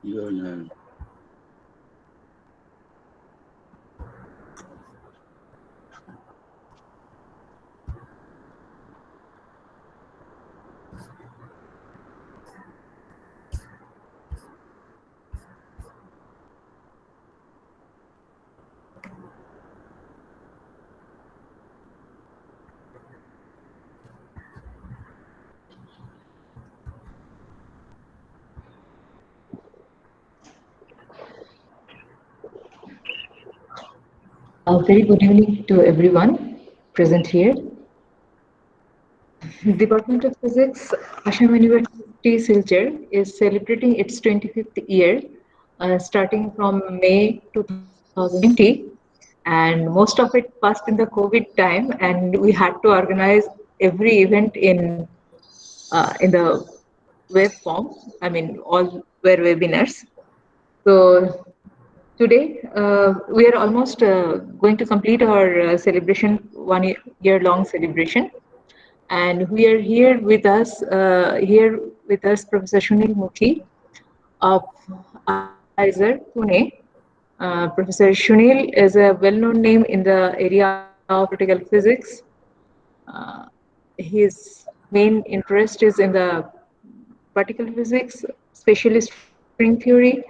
Good. A very good evening to everyone present here. Department of Physics, Assam University Silchar is celebrating its 25th year, starting from May 2020, and most of it passed in the COVID time, and we had to organize every event in the web form. I mean, all were webinars. So today, we are almost going to complete our celebration, year long celebration. And we are here with us, Professor Sunil Mukhi of ISER, Pune. Professor Sunil is a well-known name in the area of particle physics. Uh, his main interest is in the particle physics, especially string theory,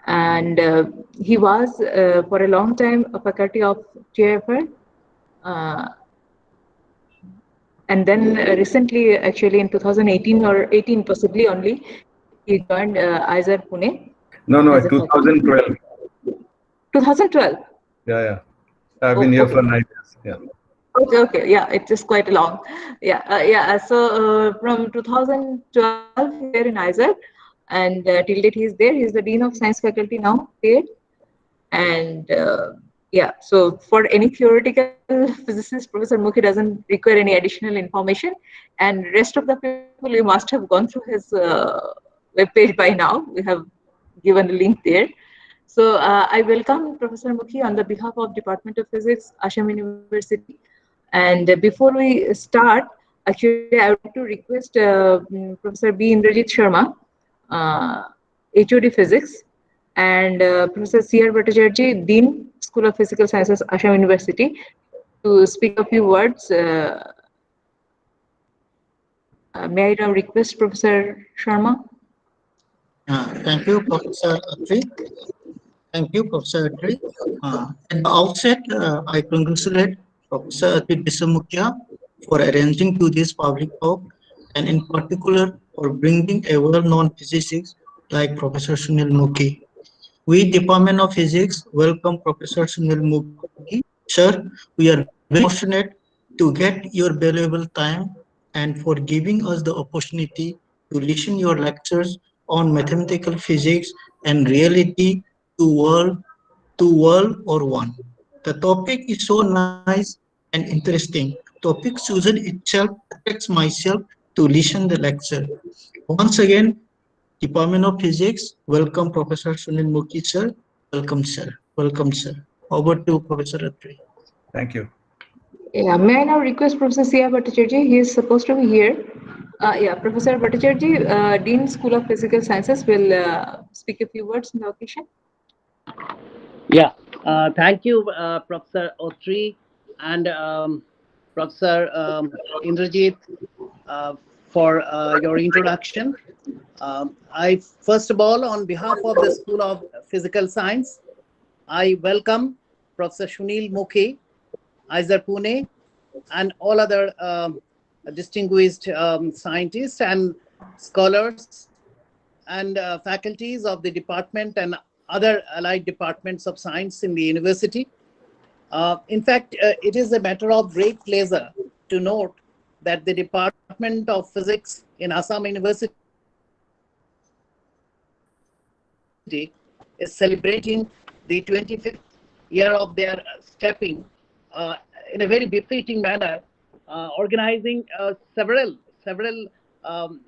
and he was for a long time a faculty of TFR, uh, and then recently, actually in 2018 or 18 possibly only, he joined ISER Pune No, as a faculty. 2012. 2012. Yeah. I've Oh, been here okay. for 9 years. Yeah. Okay. Yeah, it is quite long. Yeah. So from 2012, he's there in ISER, and till date he is there. He's the dean of science faculty now there. And yeah, so for any theoretical physicist, Professor Mukhi doesn't require any additional information. And rest of the people, you must have gone through his webpage by now. We have given a link there. So I welcome Professor Mukhi on the behalf of Department of Physics, Assam University. And before we start, actually, I would like to request Professor B. Indrajit Sharma, uh, HOD Physics, and Professor C.R. Bhattacharjee, Dean, School of Physical Sciences, Assam University, to speak a few words. May I now request Professor Sharma? Thank you, Professor Atri. Thank you, Professor Atri. At the outset, I congratulate Professor Atri Bisamukhya for arranging to this public talk, and in particular for bringing a well-known physicist like Professor Sunil Mukhi. We, Department of Physics, welcome Professor Sunil Mukhi. Sir, we are very fortunate to get your valuable time and for giving us the opportunity to listen your lectures on mathematical physics and reality to world or one. The topic is so nice and interesting. Topic chosen itself attracts myself to listen the lecture. Once again, Department of Physics, welcome Professor Sunil Mukhi sir. Welcome sir. Welcome sir. Over to Professor Atri. Thank you. Yeah, may I now request Professor C.R. Bhattacharjee? He is supposed to be here. Yeah, Professor Bhattacharjee, Dean, School of Physical Sciences, will speak a few words in the occasion. Yeah, thank you, Professor Otri and Professor Indrajit for your introduction. I first of all, on behalf of the School of Physical Science, I welcome Professor Sunil Mukhi, ISER Pune, and all other distinguished scientists and scholars and faculties of the department and other allied departments of science in the university. In fact, it is a matter of great pleasure to note that the Department of Physics in Assam University is celebrating the 25th year of their stepping in a very befitting manner, organizing several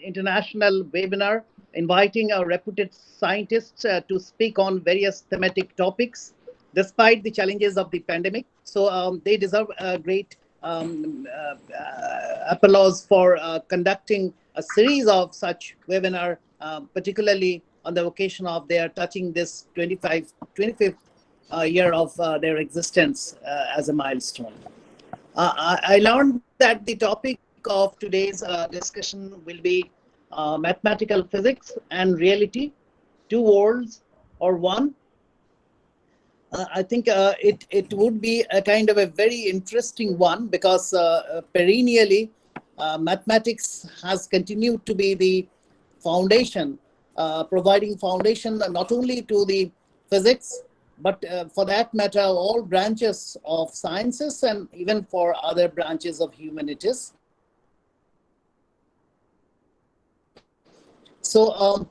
international webinar, inviting our reputed scientists to speak on various thematic topics, despite the challenges of the pandemic. So they deserve a great applause for conducting a series of such webinar, particularly on the occasion of their touching this 25th year of their existence as a milestone. I learned that the topic of today's discussion will be mathematical physics and reality, two worlds or one. I think it would be a kind of a very interesting one, because perennially mathematics has continued to be the foundation, providing foundation not only to the physics, but for that matter, all branches of sciences and even for other branches of humanities. So,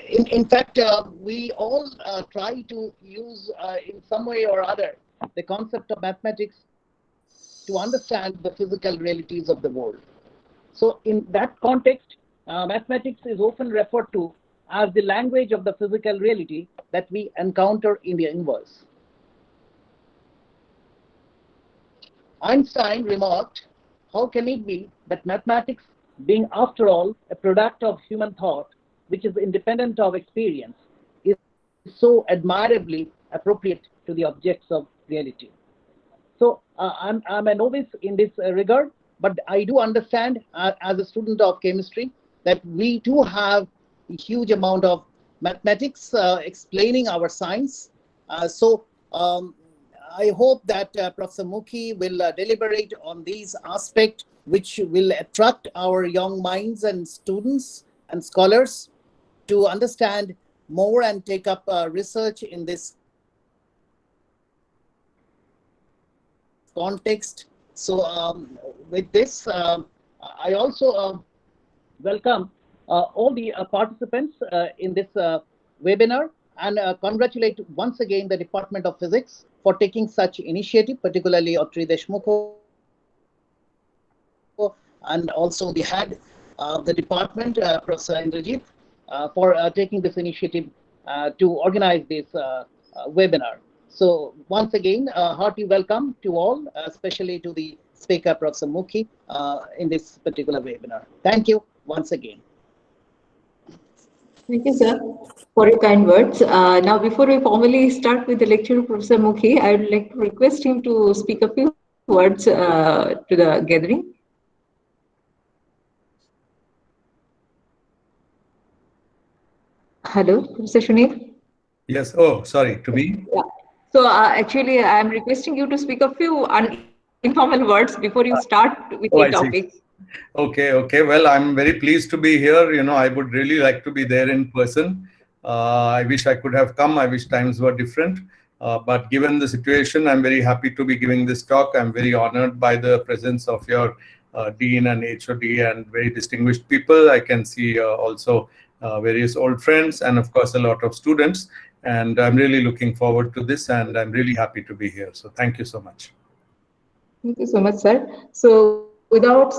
in fact, we all try to use in some way or other the concept of mathematics to understand the physical realities of the world. So in that context, mathematics is often referred to as the language of the physical reality that we encounter in the universe. Einstein remarked, "How can it be that mathematics, being after all a product of human thought, which is independent of experience, is so admirably appropriate to the objects of reality?" So I'm a novice in this regard, but I do understand as a student of chemistry that we do have a huge amount of mathematics explaining our science. So I hope that Professor Mukhi will deliberate on these aspects, which will attract our young minds and students and scholars to understand more and take up research in this context. So with this, I also welcome all the participants in this webinar, and congratulate once again the Department of Physics for taking such initiative, particularly Otri Deshmukh, and also the head of the department, Professor Indrajit, for taking this initiative to organize this webinar. So once again, hearty welcome to all, especially to the speaker, Professor Mukhi, in this particular webinar. Thank you once again. Thank you, sir, for your kind words. Now, before we formally start with the lecture of Professor Mukhi, I would like to request him to speak a few words to the gathering. Hello, Professor Sunil. Yes. Oh, sorry. To me? Yeah. So actually, I am requesting you to speak a few informal words before you start with Oh, the I see. topic. Okay. Well, I'm very pleased to be here. I would really like to be there in person. I wish I could have come. I wish times were different. But given the situation, I'm very happy to be giving this talk. I'm very honored by the presence of your Dean and HOD and very distinguished people. I can see also various old friends and, of course, a lot of students. And I'm really looking forward to this, and I'm really happy to be here. So thank you so much. Thank you so much, sir. So without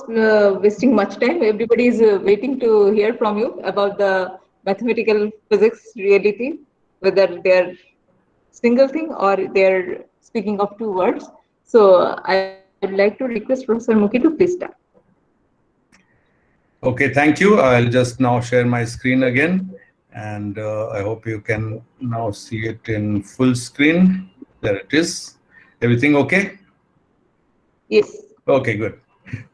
wasting much time, everybody is waiting to hear from you about the mathematical physics reality, whether they're single thing or they're speaking of two words. So I would like to request Professor Mukhi to please start. Okay, thank you. I'll just now share my screen again, and I hope you can now see it in full screen. There it is. Everything okay? Yes. Okay, good.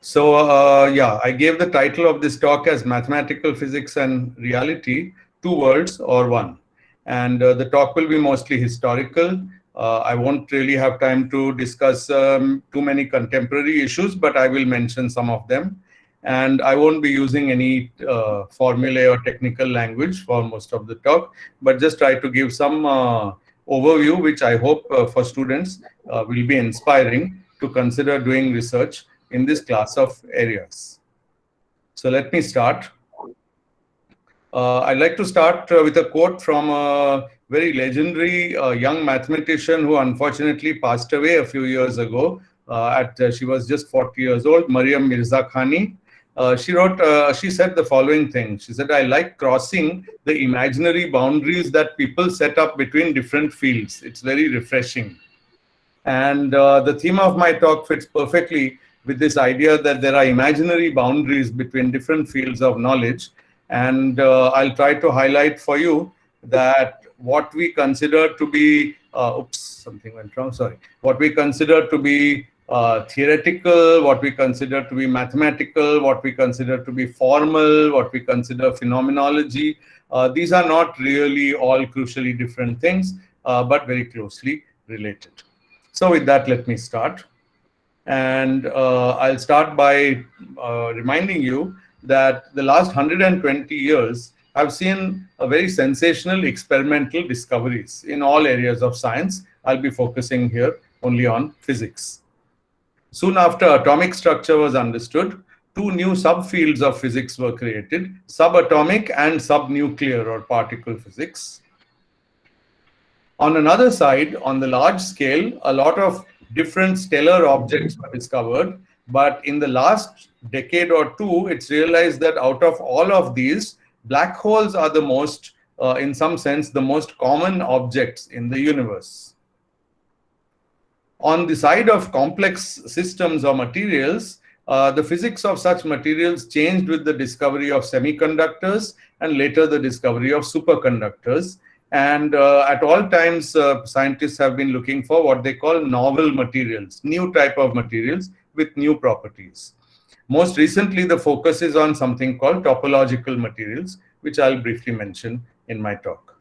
So yeah, I gave the title of this talk as Mathematical Physics and Reality, Two Worlds or One. And the talk will be mostly historical. I won't really have time to discuss too many contemporary issues, but I will mention some of them. And I won't be using any formulae or technical language for most of the talk, but just try to give some overview, which I hope for students will be inspiring to consider doing research in this class of areas. So let me start. I'd like to start with a quote from a very legendary young mathematician who unfortunately passed away a few years ago. She was just 40 years old, Mariam Mirza Khani. She said the following thing. She said, "I like crossing the imaginary boundaries that people set up between different fields. It's very refreshing." And the theme of my talk fits perfectly with this idea that there are imaginary boundaries between different fields of knowledge. And I'll try to highlight for you that what we consider to be, oops, something went wrong, sorry. What we consider to be theoretical, what we consider to be mathematical, what we consider to be formal, what we consider phenomenology, these are not really all crucially different things, but very closely related. So with that, let me start. And I'll start by reminding you that the last 120 years have seen a very sensational experimental discoveries in all areas of science. I'll be focusing here only on physics. Soon after atomic structure was understood, two new subfields of physics were created, subatomic and subnuclear or particle physics. On another side, on the large scale, a lot of different stellar objects were discovered. But in the last decade or two, it's realized that out of all of these, black holes are the most, in some sense, the most common objects in the universe. On the side of complex systems or materials, the physics of such materials changed with the discovery of semiconductors and later the discovery of superconductors. And at all times, scientists have been looking for what they call novel materials, new type of materials with new properties. Most recently, the focus is on something called topological materials, which I'll briefly mention in my talk.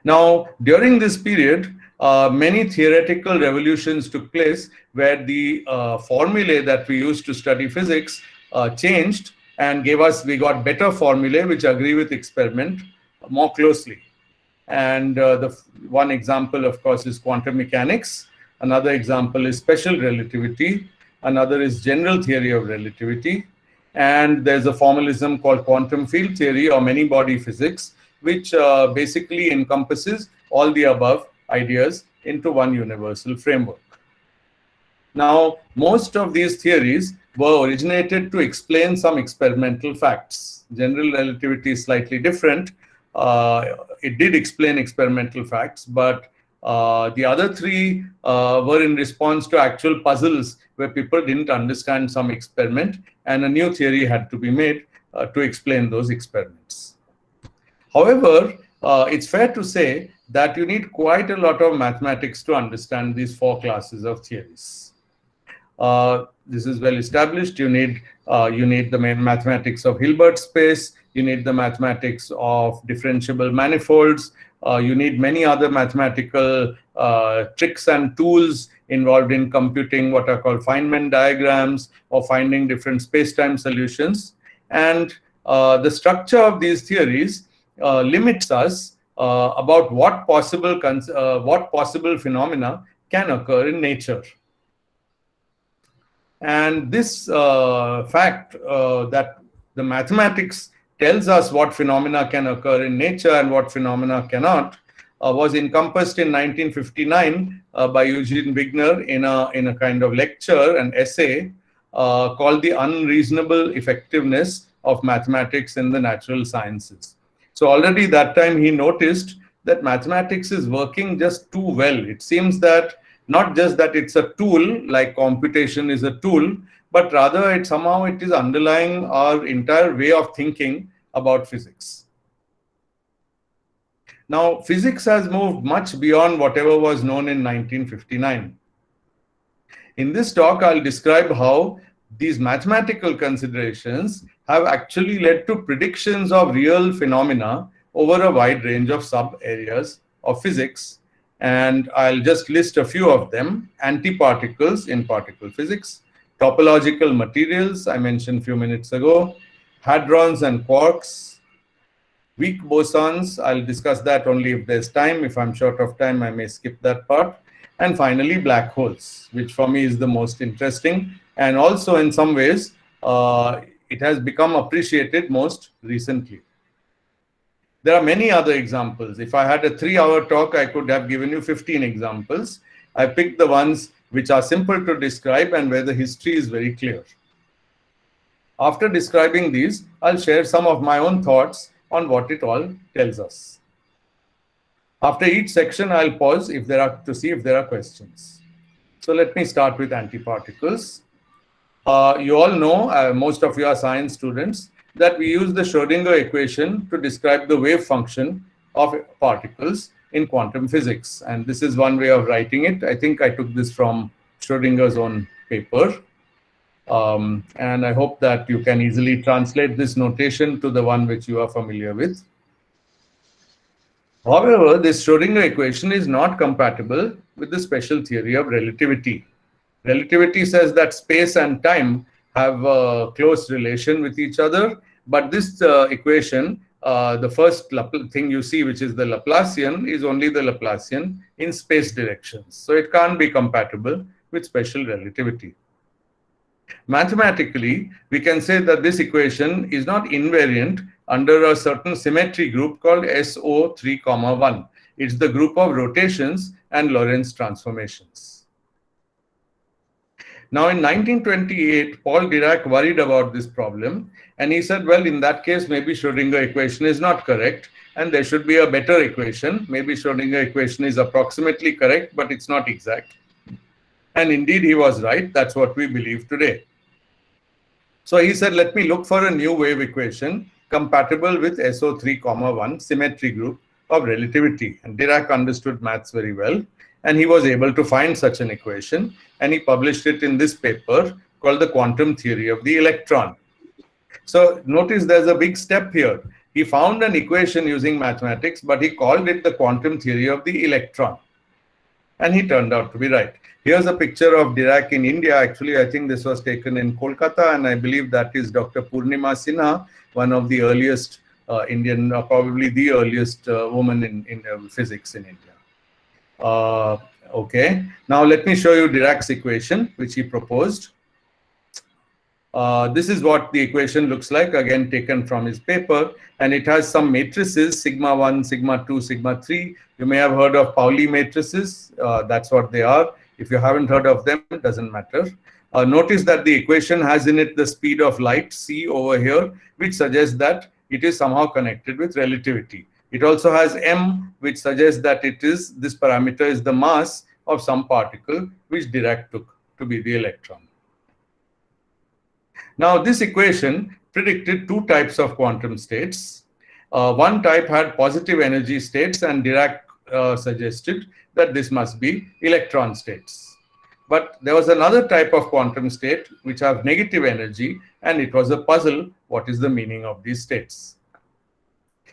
Now, during this period, many theoretical revolutions took place where the formulae that we used to study physics changed and we got better formulae which agree with experiment more closely. And the one example, of course, is quantum mechanics. Another example is special relativity. Another is general theory of relativity. And there's a formalism called quantum field theory or many-body physics, which basically encompasses all the above ideas into one universal framework. Now, most of these theories were originated to explain some experimental facts. General relativity is slightly different. It did explain experimental facts, but the other three were in response to actual puzzles where people didn't understand some experiment and a new theory had to be made to explain those experiments. However, it's fair to say that you need quite a lot of mathematics to understand these four classes of theories. This is well established. You need the main mathematics of Hilbert space. You need the mathematics of differentiable manifolds. You need many other mathematical tricks and tools involved in computing what are called Feynman diagrams or finding different space-time solutions. And the structure of these theories limits us about what possible phenomena can occur in nature. And this fact that the mathematics tells us what phenomena can occur in nature and what phenomena cannot was encompassed in 1959 by Eugene Wigner in a kind of lecture, an essay called The Unreasonable Effectiveness of Mathematics in the Natural Sciences. So already that time he noticed that mathematics is working just too well. It seems that not just that it's a tool, like computation is a tool, but rather somehow it is underlying our entire way of thinking about physics. Now, physics has moved much beyond whatever was known in 1959. In this talk, I'll describe how these mathematical considerations have actually led to predictions of real phenomena over a wide range of sub-areas of physics. And I'll just list a few of them: antiparticles in particle physics, topological materials, I mentioned a few minutes ago, hadrons and quarks, weak bosons, I'll discuss that only if there's time. If I'm short of time, I may skip that part. And finally, black holes, which for me is the most interesting. And also in some ways, it has become appreciated most recently. There are many other examples. If I had a 3-hour talk, I could have given you 15 examples. I picked the ones which are simple to describe and where the history is very clear. After describing these, I'll share some of my own thoughts on what it all tells us. After each section, I'll pause to see if there are questions. So let me start with antiparticles. You all know, most of you are science students, that we use the Schrödinger equation to describe the wave function of particles in quantum physics. And this is one way of writing it. I think I took this from Schrödinger's own paper. And I hope that you can easily translate this notation to the one which you are familiar with. However, this Schrödinger equation is not compatible with the special theory of relativity. Relativity says that space and time have a close relation with each other, but this equation, the first thing you see, which is the Laplacian, is only the Laplacian in space directions. So it can't be compatible with special relativity. Mathematically, we can say that this equation is not invariant under a certain symmetry group called SO3,1. It's the group of rotations and Lorentz transformations. Now, in 1928, Paul Dirac worried about this problem, and he said, well, in that case, maybe Schrödinger equation is not correct, and there should be a better equation. Maybe Schrödinger equation is approximately correct, but it's not exact. And indeed, he was right. That's what we believe today. So he said, let me look for a new wave equation compatible with SO3,1 symmetry group of relativity. And Dirac understood maths very well, and he was able to find such an equation, and he published it in this paper called The Quantum Theory of the Electron. So notice there's a big step here. He found an equation using mathematics, but he called it the quantum theory of the electron. And he turned out to be right. Here's a picture of Dirac in India. Actually, I think this was taken in Kolkata, and I believe that is Dr. Purnima Sinha, one of the earliest Indian, probably the earliest woman in physics in India. Okay, now let me show you Dirac's equation, which he proposed. This is what the equation looks like, again taken from his paper, and it has some matrices, sigma 1, sigma 2, sigma 3. You may have heard of Pauli matrices. That's what they are. If you haven't heard of them, it doesn't matter. Notice that the equation has in it the speed of light, c, over here, which suggests that it is somehow connected with relativity. It also has m, which suggests that this parameter is the mass of some particle, which Dirac took to be the electron. Now, this equation predicted two types of quantum states. One type had positive energy states, and Dirac suggested that this must be electron states. But there was another type of quantum state which have negative energy, and it was a puzzle. What is the meaning of these states?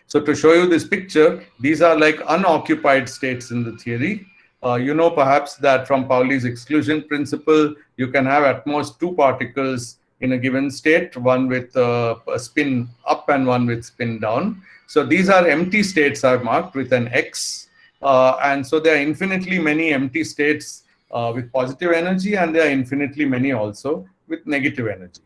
So to show you this picture, these are like unoccupied states in the theory. You know perhaps that from Pauli's exclusion principle, you can have at most two particles in a given state, one with a spin up and one with spin down. So these are empty states I've marked with an X. And so there are infinitely many empty states with positive energy, and there are infinitely many also with negative energy.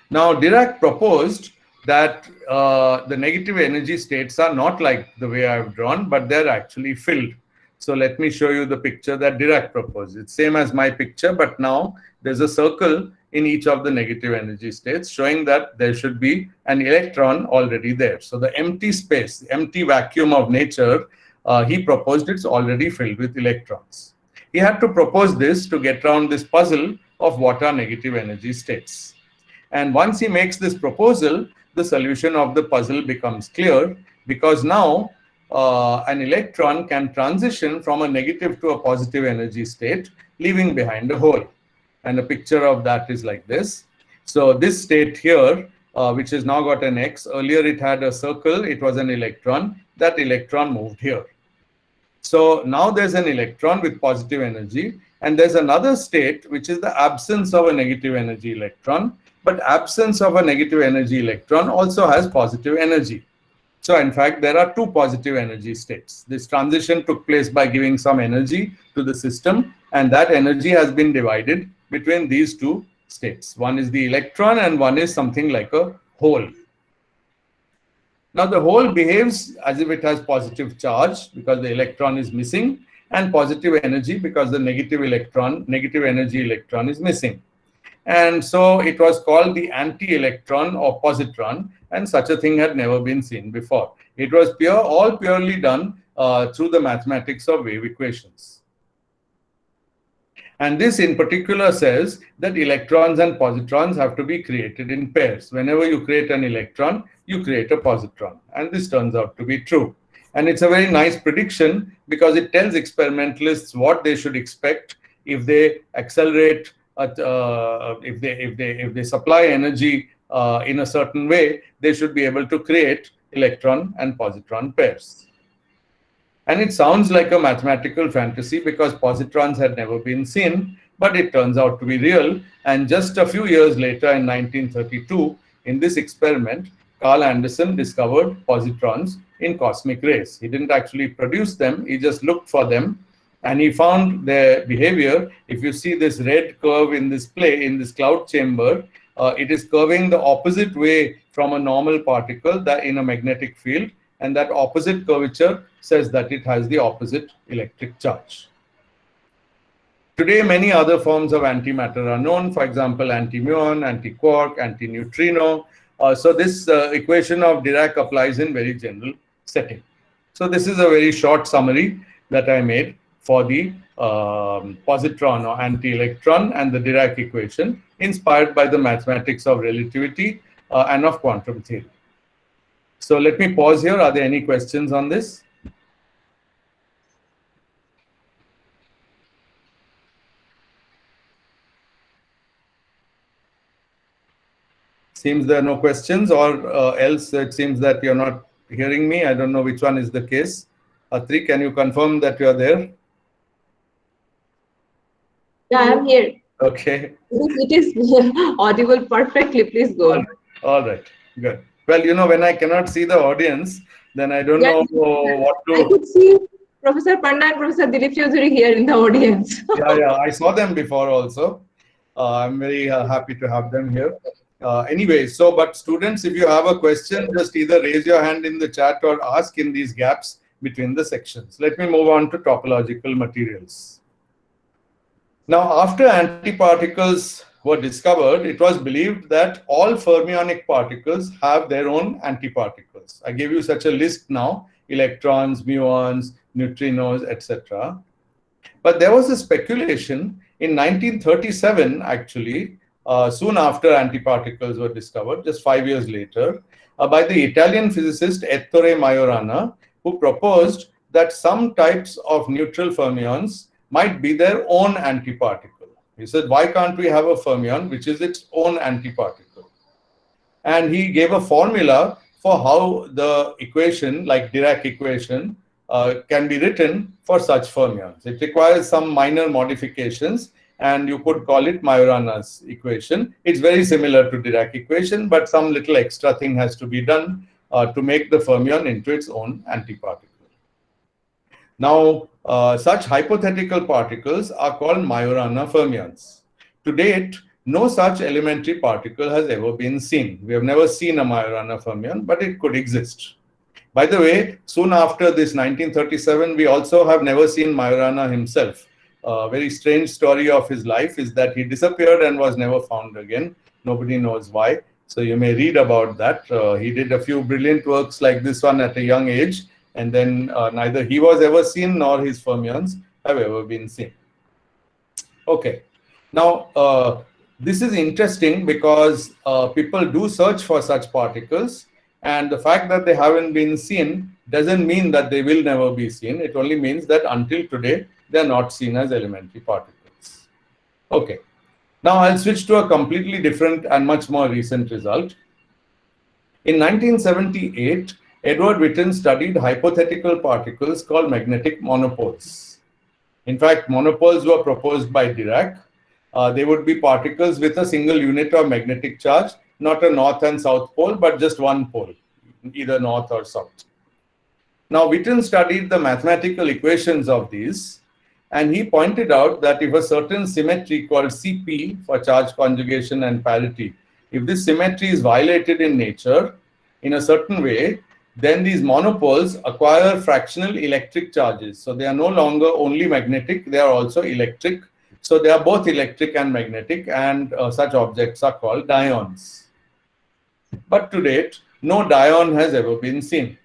Now, Dirac proposed that the negative energy states are not like the way I've drawn, but they're actually filled. So let me show you the picture that Dirac proposed. It's same as my picture, but now there's a circle in each of the negative energy states, showing that there should be an electron already there. So the empty space, the empty vacuum of nature, he proposed it's already filled with electrons. He had to propose this to get around this puzzle of what are negative energy states. And once he makes this proposal, the solution of the puzzle becomes clear, because now an electron can transition from a negative to a positive energy state, leaving behind a hole. And a picture of that is like this. So this state here, which has now got an X, earlier it had a circle, it was an electron. That electron moved here. So now there's an electron with positive energy, and there's another state which is the absence of a negative energy electron. But absence of a negative energy electron also has positive energy. So in fact, there are two positive energy states. This transition took place by giving some energy to the system, and that energy has been divided between these two states. One is the electron and one is something like a hole. Now the hole behaves as if it has positive charge because the electron is missing, and positive energy because the negative energy electron is missing. And so it was called the anti-electron or positron, and such a thing had never been seen before. It was all purely done through the mathematics of wave equations. And this in particular says that electrons and positrons have to be created in pairs. Whenever you create an electron, you create a positron. And this turns out to be true. And it's a very nice prediction because it tells experimentalists what they should expect if they accelerate, if they supply energy in a certain way, they should be able to create electron and positron pairs. And it sounds like a mathematical fantasy because positrons had never been seen, but it turns out to be real. And just a few years later, in 1932, in this experiment, Carl Anderson discovered positrons in cosmic rays. He didn't actually produce them, he just looked for them. And he found their behavior. If you see this red curve in this cloud chamber, it is curving the opposite way from a normal particle that in a magnetic field. And that opposite curvature says that it has the opposite electric charge. Today, many other forms of antimatter are known. For example, anti-muon, anti-quark, anti-neutrino. So this equation of Dirac applies in very general setting. So this is a very short summary that I made for the positron or anti-electron and the Dirac equation, inspired by the mathematics of relativity and of quantum theory. So let me pause here. Are there any questions on this? Seems there are no questions, or else it seems that you're not hearing me. I don't know which one is the case. Atri, can you confirm that you are there? Yeah, I'm here. Okay. It is audible perfectly. Please go on. All right. Good. Well, you know, when I cannot see the audience, then I don't know what to. I could see Professor Panda and Professor Dilip Chaudhary here in the audience. Yeah, I saw them before also. I'm very happy to have them here. Anyway, but students, if you have a question, just either raise your hand in the chat or ask in these gaps between the sections. Let me move on to topological materials. Now, after antiparticles were discovered, it was believed that all fermionic particles have their own antiparticles. I gave you such a list now: electrons, muons, neutrinos, etc. But there was a speculation in 1937, actually, soon after antiparticles were discovered, just 5 years later, by the Italian physicist Ettore Majorana, who proposed that some types of neutral fermions might be their own antiparticle. He said, why can't we have a fermion which is its own antiparticle? And he gave a formula for how the equation, like Dirac equation, can be written for such fermions. It requires some minor modifications, and you could call it Majorana's equation. It's very similar to Dirac equation, but some little extra thing has to be done to make the fermion into its own antiparticle. Now, such hypothetical particles are called Majorana fermions. To date, no such elementary particle has ever been seen. We have never seen a Majorana fermion, but it could exist. By the way, soon after this 1937, we also have never seen Majorana himself. A very strange story of his life is that he disappeared and was never found again. Nobody knows why. So you may read about that. He did a few brilliant works like this one at a young age, and then neither he was ever seen nor his fermions have ever been seen. Okay. Now, this is interesting because people do search for such particles, and the fact that they haven't been seen doesn't mean that they will never be seen. It only means that until today, they are not seen as elementary particles. Okay. Now I'll switch to a completely different and much more recent result. In 1978, Edward Witten studied hypothetical particles called magnetic monopoles. In fact, monopoles were proposed by Dirac. They would be particles with a single unit of magnetic charge, not a north and south pole, but just one pole, either north or south. Now, Witten studied the mathematical equations of these, and he pointed out that if a certain symmetry called Cp for charge conjugation and parity, if this symmetry is violated in nature in a certain way, then these monopoles acquire fractional electric charges. So they are no longer only magnetic, they are also electric. So they are both electric and magnetic, and such objects are called dions. But to date, no dion has ever been seen.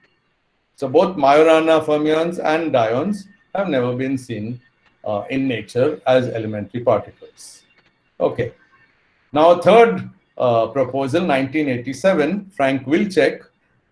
So both Majorana fermions and dions have never been seen in nature as elementary particles. Okay. Now, a third proposal, 1987, Frank Wilczek,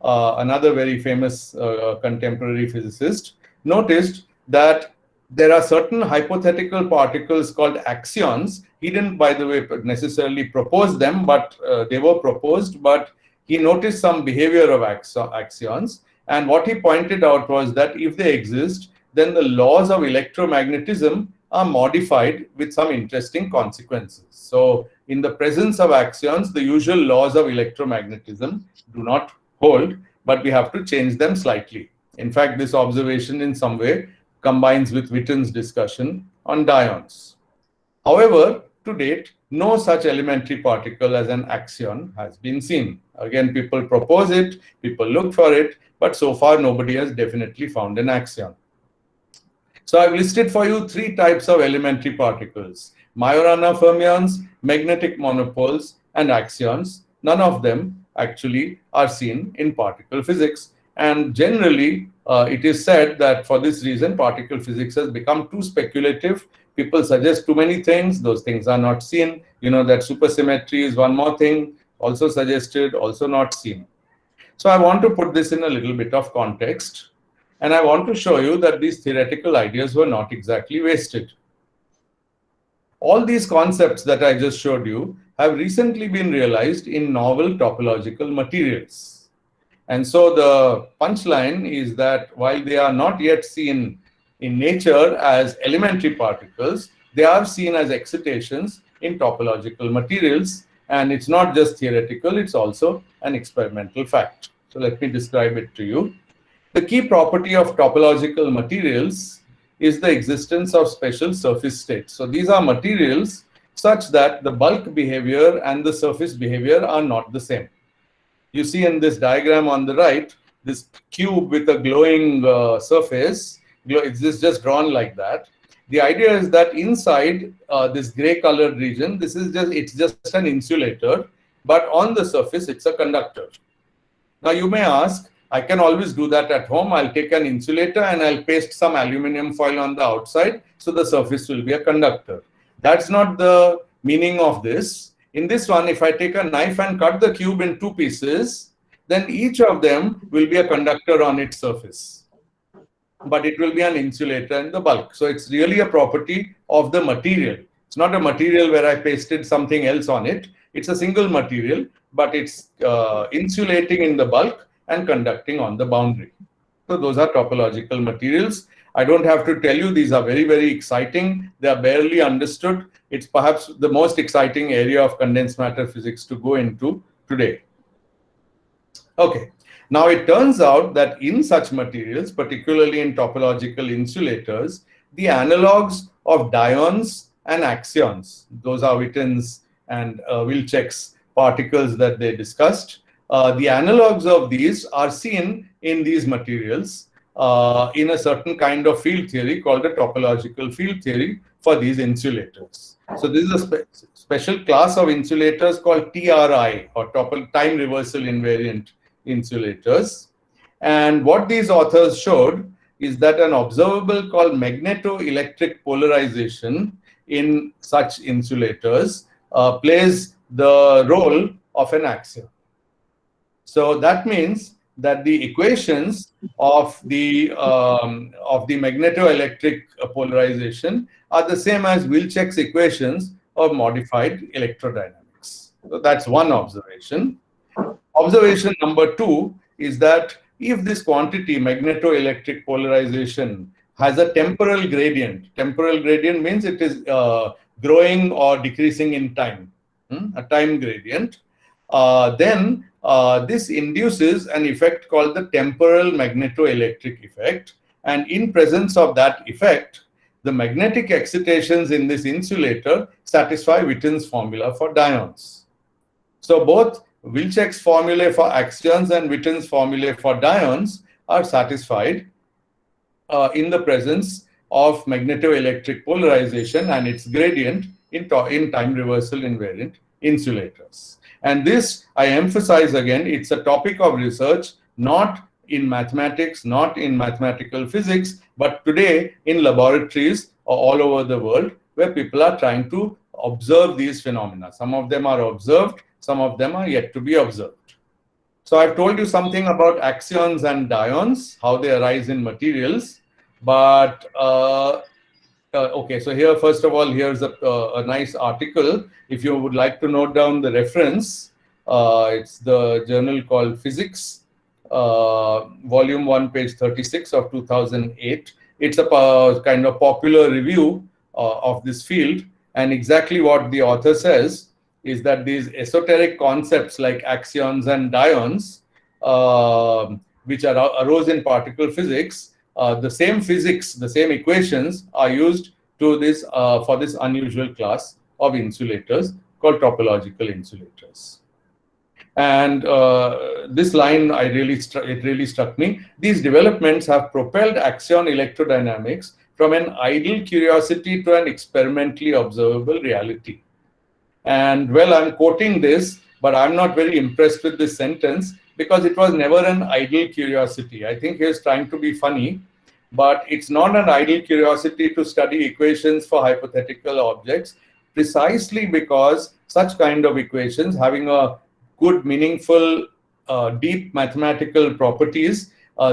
another very famous contemporary physicist, noticed that there are certain hypothetical particles called axions. He didn't, by the way, necessarily propose them, but they were proposed. But he noticed some behavior of axions. And what he pointed out was that if they exist, then the laws of electromagnetism are modified with some interesting consequences. So, in the presence of axions, the usual laws of electromagnetism do not hold, but we have to change them slightly. In fact, this observation in some way combines with Witten's discussion on dyons. However, to date, no such elementary particle as an axion has been seen. Again, people propose it, people look for it, but so far nobody has definitely found an axion. So I've listed for you three types of elementary particles: Majorana fermions, magnetic monopoles, and axions. None of them actually are seen in particle physics. And generally, it is said that for this reason, particle physics has become too speculative. People suggest too many things. Those things are not seen. You know that supersymmetry is one more thing, also suggested, also not seen. So I want to put this in a little bit of context. And I want to show you that these theoretical ideas were not exactly wasted. All these concepts that I just showed you have recently been realized in novel topological materials. And so the punchline is that while they are not yet seen in nature as elementary particles, they are seen as excitations in topological materials. And it's not just theoretical, it's also an experimental fact. So let me describe it to you. The key property of topological materials is the existence of special surface states. So these are materials such that the bulk behavior and the surface behavior are not the same. You see in this diagram on the right, this cube with a glowing surface, it's just drawn like that. The idea is that inside this gray colored region, it's just an insulator, but on the surface, it's a conductor. Now you may ask, I can always do that at home. I'll take an insulator and I'll paste some aluminum foil on the outside, so the surface will be a conductor. That's not the meaning of this. In this one, if I take a knife and cut the cube in two pieces, then each of them will be a conductor on its surface. But it will be an insulator in the bulk. So it's really a property of the material. It's not a material where I pasted something else on it. It's a single material, but it's insulating in the bulk and conducting on the boundary. So those are topological materials. I don't have to tell you, these are very, very exciting. They are barely understood. It's perhaps the most exciting area of condensed matter physics to go into today. Okay, now it turns out that in such materials, particularly in topological insulators, the analogs of dyons and axions, those are Witten's and Wilczek's particles that they discussed, the analogs of these are seen in these materials in a certain kind of field theory called the topological field theory for these insulators. So this is a special class of insulators called TRI, or time reversal invariant insulators. And what these authors showed is that an observable called magnetoelectric polarization in such insulators plays the role of an axion. So that means that the equations of the magnetoelectric polarization are the same as Wilczek's equations of modified electrodynamics. So that's one observation. Observation number two is that if this quantity, magnetoelectric polarization, has a temporal gradient means it is growing or decreasing in time, a time gradient, then this induces an effect called the temporal magnetoelectric effect. And in presence of that effect, the magnetic excitations in this insulator satisfy Witten's formula for dyons. So both Wilczek's formulae for axions and Witten's formulae for dyons are satisfied in the presence of magnetoelectric polarization and its gradient in time reversal invariant insulators. And this, I emphasize again, it's a topic of research, not in mathematics, not in mathematical physics, but today in laboratories all over the world, where people are trying to observe these phenomena. Some of them are observed, some of them are yet to be observed. So I've told you something about axions and dyons, how they arise in materials. But okay, so here, first of all, here's a nice article. If you would like to note down the reference, it's the journal called Physics, Volume 1, page 36 of 2008. It's a kind of popular review of this field. And exactly what the author says is that these esoteric concepts like axions and dyons, which arose in particle physics, the same physics, the same equations are used to this for this unusual class of insulators called topological insulators. And this line, it really struck me. These developments have propelled axion electrodynamics from an idle curiosity to an experimentally observable reality. And well, I'm quoting this, but I'm not very impressed with this sentence because it was never an idle curiosity. I think he's trying to be funny, but it's not an idle curiosity to study equations for hypothetical objects, precisely because such kind of equations, having a good, meaningful, deep mathematical properties,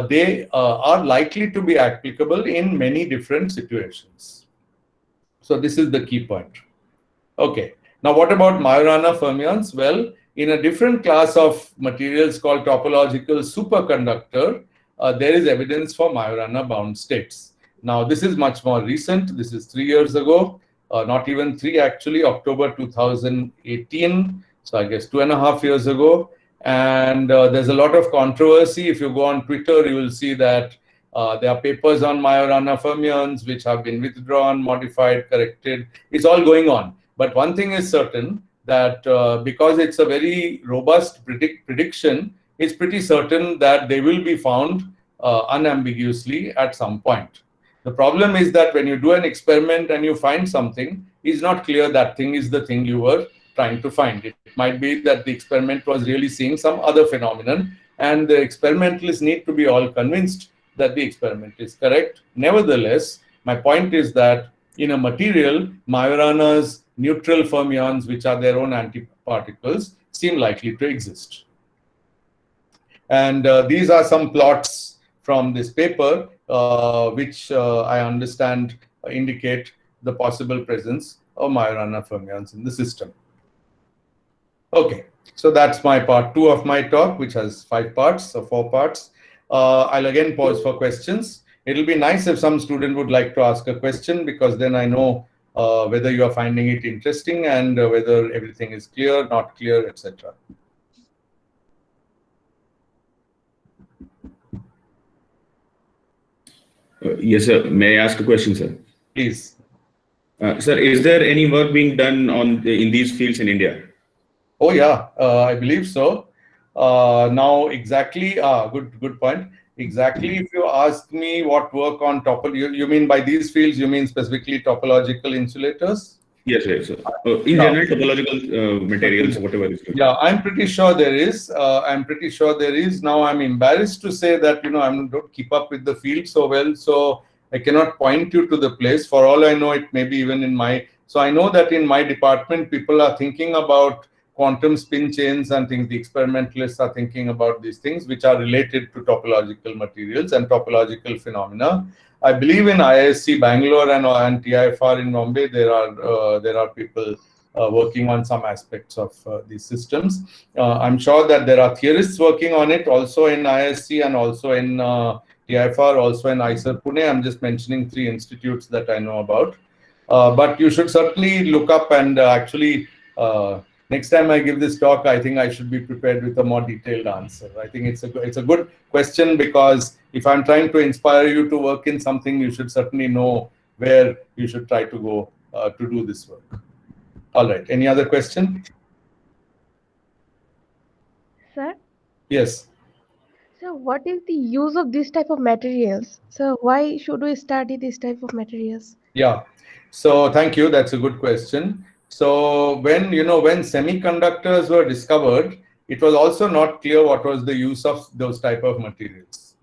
they are likely to be applicable in many different situations. So this is the key point. Okay. Now, what about Majorana fermions? Well, in a different class of materials called topological superconductor, there is evidence for Majorana bound states. Now, this is much more recent. This is 3 years ago, not even 3 actually, October 2018. So I guess 2.5 years ago. And there's a lot of controversy. If you go on Twitter, you will see that there are papers on Majorana fermions which have been withdrawn, modified, corrected. It's all going on. But one thing is certain, that because it's a very robust prediction, it's pretty certain that they will be found unambiguously at some point. The problem is that when you do an experiment and you find something, it's not clear that thing is the thing you were trying to find. It might be that the experiment was really seeing some other phenomenon, and the experimentalists need to be all convinced that the experiment is correct. Nevertheless, my point is that in a material, Majorana's neutral fermions, which are their own antiparticles, seem likely to exist. And these are some plots from this paper, which I understand indicate the possible presence of Majorana fermions in the system. Okay, so that's my part 2 of my talk, which has 5 parts or 4 parts. I'll again pause for questions. It'll be nice if some student would like to ask a question, because then I know whether you are finding it interesting and whether everything is clear, not clear, etc. Yes, sir. May I ask a question, sir? Please. Sir, is there any work being done in these fields in India? Oh yeah, I believe so. Now exactly, good point. Exactly, if you ask me what work on you mean by these fields, you mean specifically topological insulators? Yes, yes, sir. In general, topological materials, whatever is good. Yeah, I'm pretty sure there is. Now, I'm embarrassed to say that, I don't keep up with the field so well, so I cannot point you to the place. For all I know, it may be even in my... So I know that in my department, people are thinking about quantum spin chains and things. The experimentalists are thinking about these things which are related to topological materials and topological phenomena. I believe in IISc Bangalore and TIFR in Bombay, there are people working on some aspects of these systems. I'm sure that there are theorists working on it also in IISc and also in TIFR, also in IISER Pune. I'm just mentioning 3 institutes that I know about. But you should certainly look up and actually next time I give this talk, I think I should be prepared with a more detailed answer. I think it's a good question, because if I'm trying to inspire you to work in something, you should certainly know where you should try to go to do this work. All right. Any other question? Sir? Yes. So what is the use of this type of materials? So why should we study this type of materials? Yeah. So thank you. That's a good question. So when semiconductors were discovered, it was also not clear what was the use of those type of materials.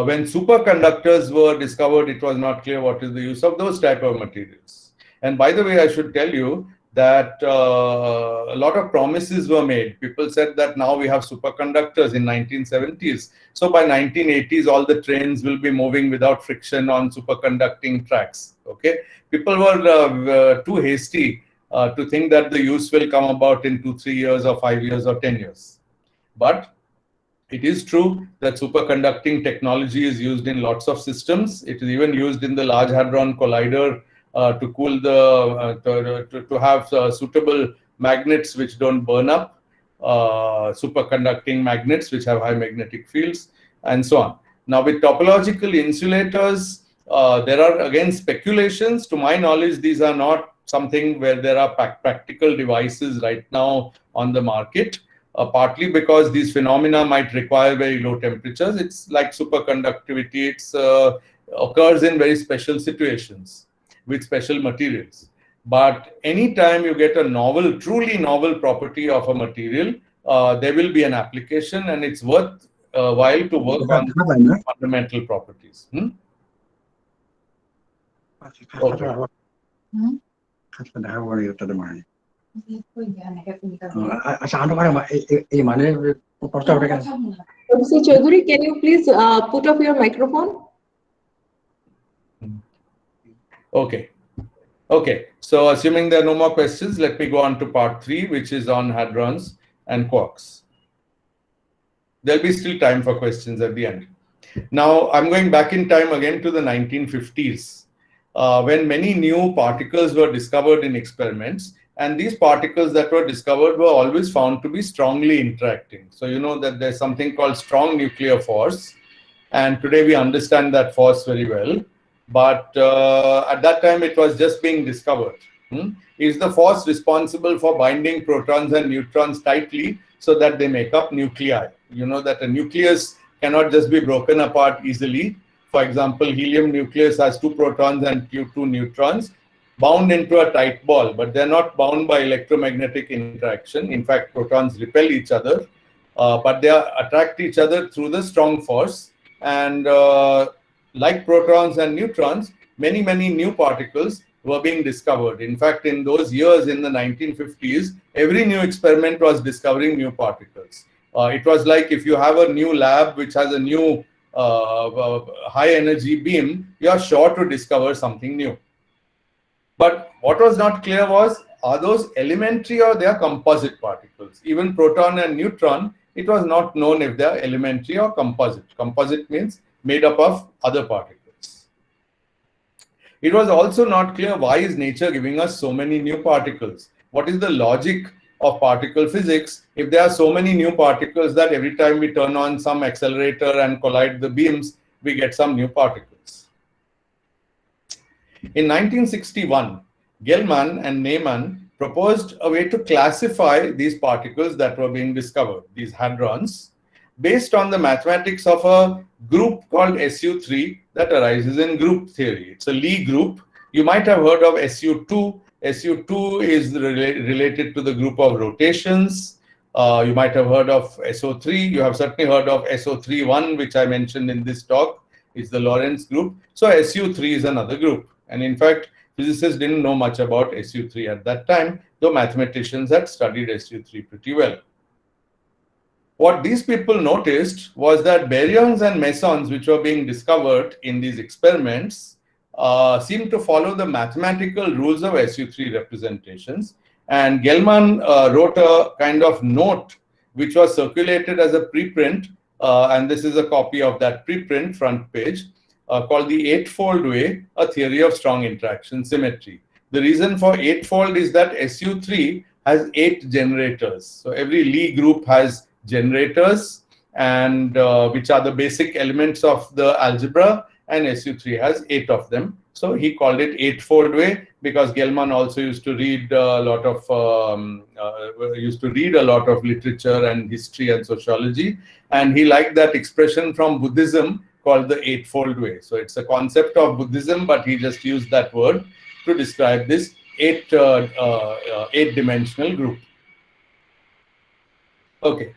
When superconductors were discovered, it was not clear what is the use of those type of materials. And by the way, I should tell you that a lot of promises were made. People said that now we have superconductors in 1970s. So by 1980s, all the trains will be moving without friction on superconducting tracks. Okay, people were too hasty to think that the use will come about in 2-3 years or 5 years or 10 years. But it is true that superconducting technology is used in lots of systems. It is even used in the Large Hadron Collider to cool to have suitable magnets which don't burn up, superconducting magnets which have high magnetic fields, and so on. Now, with topological insulators, there are again speculations. To my knowledge, these are not something where there are practical devices right now on the market. Partly because these phenomena might require very low temperatures. It's like superconductivity. It occurs in very special situations with special materials. But anytime you get a novel, truly novel property of a material, there will be an application, and it's worth while to work on fundamental properties. Okay. Mr. Chaudhary, can you please put off your microphone? Okay. Okay. So assuming there are no more questions, let me go on to part 3, which is on hadrons and quarks. There'll be still time for questions at the end. Now, I'm going back in time again to the 1950s, when many new particles were discovered in experiments. And these particles that were discovered were always found to be strongly interacting. So you know that there's something called strong nuclear force. And today we understand that force very well. But at that time, it was just being discovered. Is the force responsible for binding protons and neutrons tightly so that they make up nuclei? You know that a nucleus cannot just be broken apart easily. For example, helium nucleus has 2 protons and 2 neutrons bound into a tight ball, but they're not bound by electromagnetic interaction. In fact, protons repel each other, but they attract each other through the strong force. And like protons and neutrons, many new particles were being discovered. In fact, in those years, in the 1950s, every new experiment was discovering new particles. It was like if you have a new lab which has a new high energy beam, you are sure to discover something new. But what was not clear was, are those elementary or they are composite particles? Even proton and neutron, it was not known if they are elementary or composite. Composite means made up of other particles. It was also not clear, why is nature giving us so many new particles? What is the logic of particle physics if there are so many new particles that every time we turn on some accelerator and collide the beams, we get some new particles? In 1961, Gell-Mann and Neyman proposed a way to classify these particles that were being discovered, these hadrons, based on the mathematics of a group called SU3 that arises in group theory. It's a Lie group. You might have heard of SU2. SU2 is related to the group of rotations. You might have heard of SO3. You have certainly heard of SO31, which I mentioned in this talk. It's the Lorentz group. So SU3 is another group. And in fact, physicists didn't know much about SU3 at that time, though mathematicians had studied SU3 pretty well. What these people noticed was that baryons and mesons, which were being discovered in these experiments, seemed to follow the mathematical rules of SU3 representations. And Gell-Mann wrote a kind of note which was circulated as a preprint, and this is a copy of that preprint front page, called the Eightfold Way, a theory of strong interaction symmetry. The reason for eightfold is that SU3 has 8 generators. So every Lie group has generators, and which are the basic elements of the algebra, and SU3 has 8 of them. So he called it Eightfold Way because Gell-Mann also used to read a lot of literature and history and sociology, and he liked that expression from Buddhism called the Eightfold Way. So it's a concept of Buddhism, but he just used that word to describe this 8-dimensional 8 group. Okay.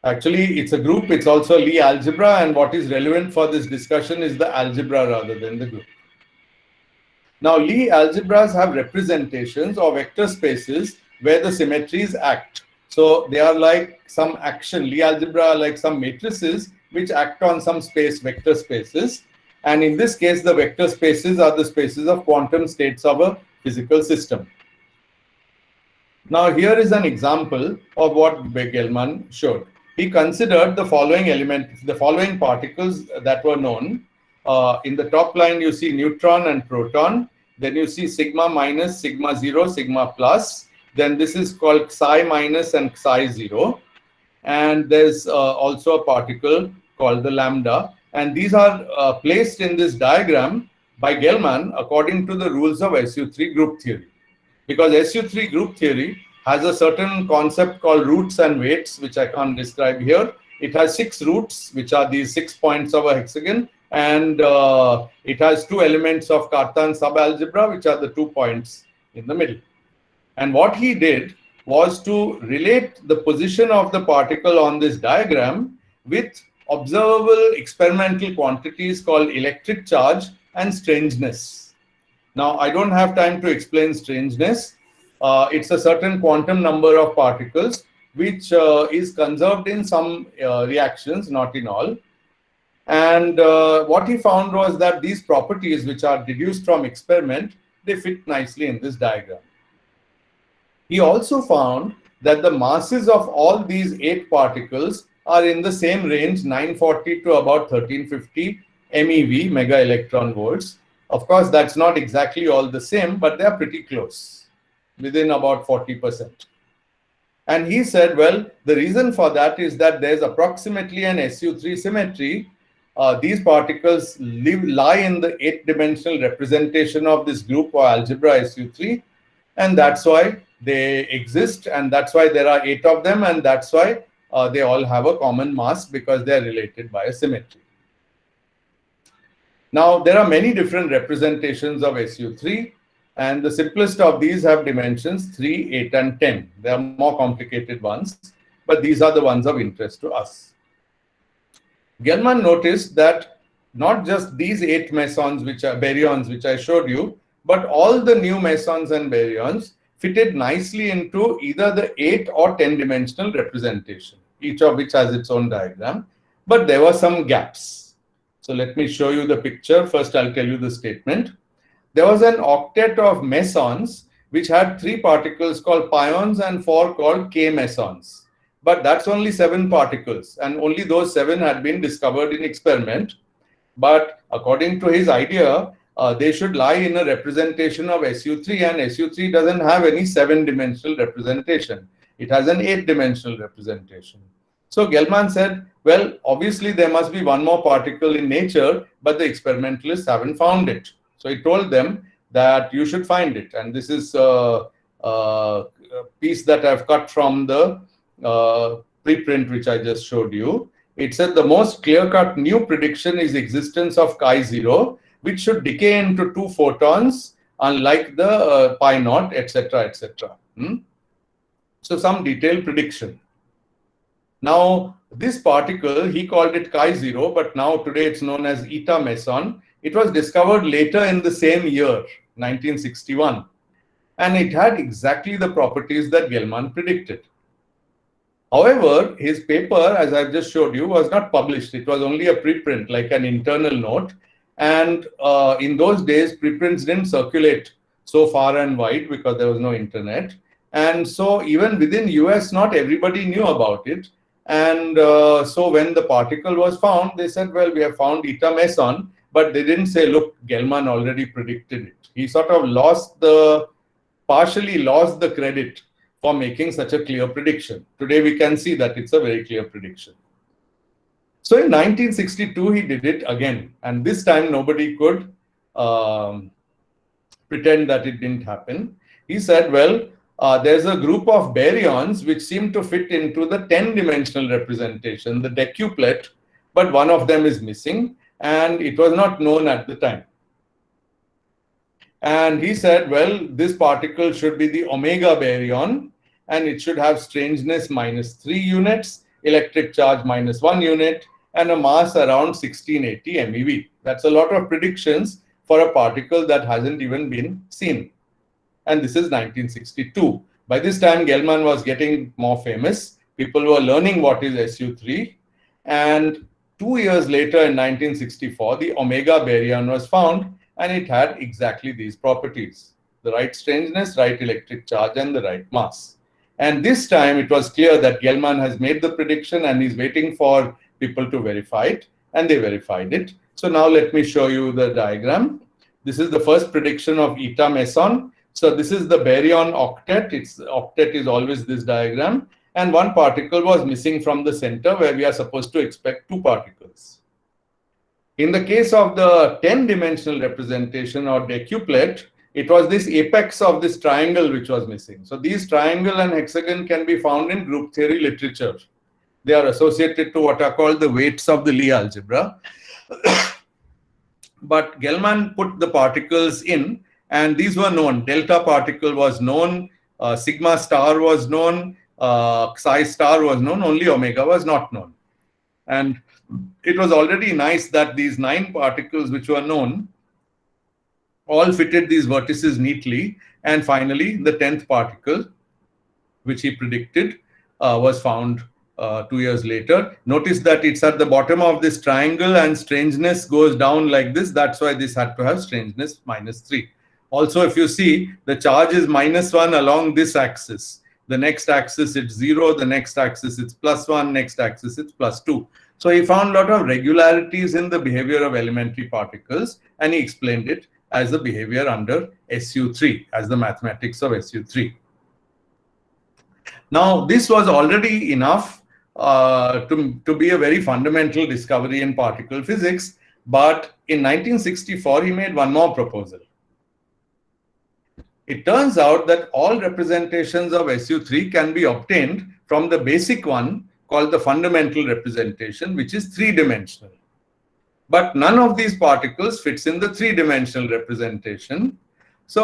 Actually, it's a group. It's also Lie algebra. And what is relevant for this discussion is the algebra rather than the group. Now, Lie algebras have representations or vector spaces where the symmetries act. So they are like some action. Lie algebra are like some matrices which act on some space, vector spaces. And in this case, the vector spaces are the spaces of quantum states of a physical system. Now, here is an example of what Gelman showed. He considered the following particles that were known. In the top line, you see neutron and proton. Then you see sigma minus, sigma 0, sigma plus. Then this is called psi minus and psi 0. And there's also a particle called the lambda. And these are placed in this diagram by Gelman according to the rules of SU3 group theory. Because SU3 group theory has a certain concept called roots and weights, which I can't describe here. It has 6 roots, which are these 6 points of a hexagon, and it has 2 elements of Cartan subalgebra, which are the 2 points in the middle. And what he did was to relate the position of the particle on this diagram with observable experimental quantities called electric charge and strangeness. Now, I don't have time to explain strangeness. It's a certain quantum number of particles which is conserved in some reactions, not in all. And what he found was that these properties, which are deduced from experiment, they fit nicely in this diagram. He also found that the masses of all these 8 particles are in the same range, 940 to about 1350 MeV, mega electron volts. Of course, that's not exactly all the same, but they are pretty close, within about 40%. And he said, well, the reason for that is that there's approximately an SU3 symmetry. These particles lie in the 8-dimensional representation of this group or algebra SU3, and that's why they exist, and that's why there are 8 of them, and that's why they all have a common mass, because they are related by a symmetry. Now, there are many different representations of SU3, and the simplest of these have dimensions 3, 8, and 10. There are more complicated ones, but these are the ones of interest to us. Gelman noticed that not just these 8 mesons, which are baryons, which I showed you, but all the new mesons and baryons fitted nicely into either the 8 or 10-dimensional representation, each of which has its own diagram, but there were some gaps. So let me show you the picture. First, I'll tell you the statement. There was an octet of mesons which had 3 particles called pions and 4 called K mesons. But that's only 7 particles, and only those 7 had been discovered in experiment. But according to his idea, they should lie in a representation of SU3, and SU3 doesn't have any 7-dimensional representation. It has an 8-dimensional representation. So Gelman said, well, obviously there must be one more particle in nature, but the experimentalists haven't found it. So he told them that you should find it. And this is a piece that I've cut from the preprint which I just showed you. It said the most clear-cut new prediction is existence of chi0, which should decay into 2 photons, unlike the pi naught, etc., etc. So some detailed prediction. Now, this particle, he called it chi0, but now today it's known as eta meson. It was discovered later in the same year, 1961. And it had exactly the properties that Gelman predicted. However, his paper, as I've just showed you, was not published. It was only a preprint, like an internal note. And in those days, preprints didn't circulate so far and wide because there was no internet. And so even within US, not everybody knew about it. And so when the particle was found, they said, well, we have found eta meson, but they didn't say, look, Gelman already predicted it. He sort of partially lost the credit for making such a clear prediction. Today, we can see that it's a very clear prediction. So in 1962, he did it again. And this time, nobody could pretend that it didn't happen. He said, well, there's a group of baryons which seem to fit into the 10-dimensional representation, the decuplet, but one of them is missing, and it was not known at the time. And he said, well, this particle should be the omega baryon, and it should have strangeness -3 units, electric charge -1 unit, and a mass around 1680 MeV. That's a lot of predictions for a particle that hasn't even been seen. And this is 1962. By this time, Gell-Mann was getting more famous. People were learning what is SU3. And 2 years later, in 1964, the omega baryon was found, and it had exactly these properties: the right strangeness, right electric charge, and the right mass. And this time, it was clear that Gell-Mann has made the prediction, and he's waiting for people to verify it, and they verified it. So now let me show you the diagram. This is the first prediction of eta meson. So this is the baryon octet. Its octet is always this diagram. And one particle was missing from the center, where we are supposed to expect 2 particles. In the case of the 10-dimensional representation or decuplet, it was this apex of this triangle which was missing. So these triangle and hexagon can be found in group theory literature. They are associated to what are called the weights of the Lie algebra. But Gell-Mann put the particles in, and these were known. Delta particle was known, sigma star was known, psi star was known, only omega was not known. And it was already nice that these 9 particles which were known all fitted these vertices neatly. And finally, the 10th particle, which he predicted, was found 2 years later. Notice that it's at the bottom of this triangle, and strangeness goes down like this. That's why this had to have strangeness -3. Also, if you see, the charge is -1 along this axis. The next axis it's 0, the next axis it's +1, next axis it's +2. So he found a lot of regularities in the behavior of elementary particles, and he explained it as the behavior under SU3, as the mathematics of SU3. Now, this was already enough to be a very fundamental discovery in particle physics, but in 1964, he made one more proposal. It turns out that all representations of SU3 can be obtained from the basic one called the fundamental representation, which is 3-dimensional. But none of these particles fits in the 3-dimensional representation. So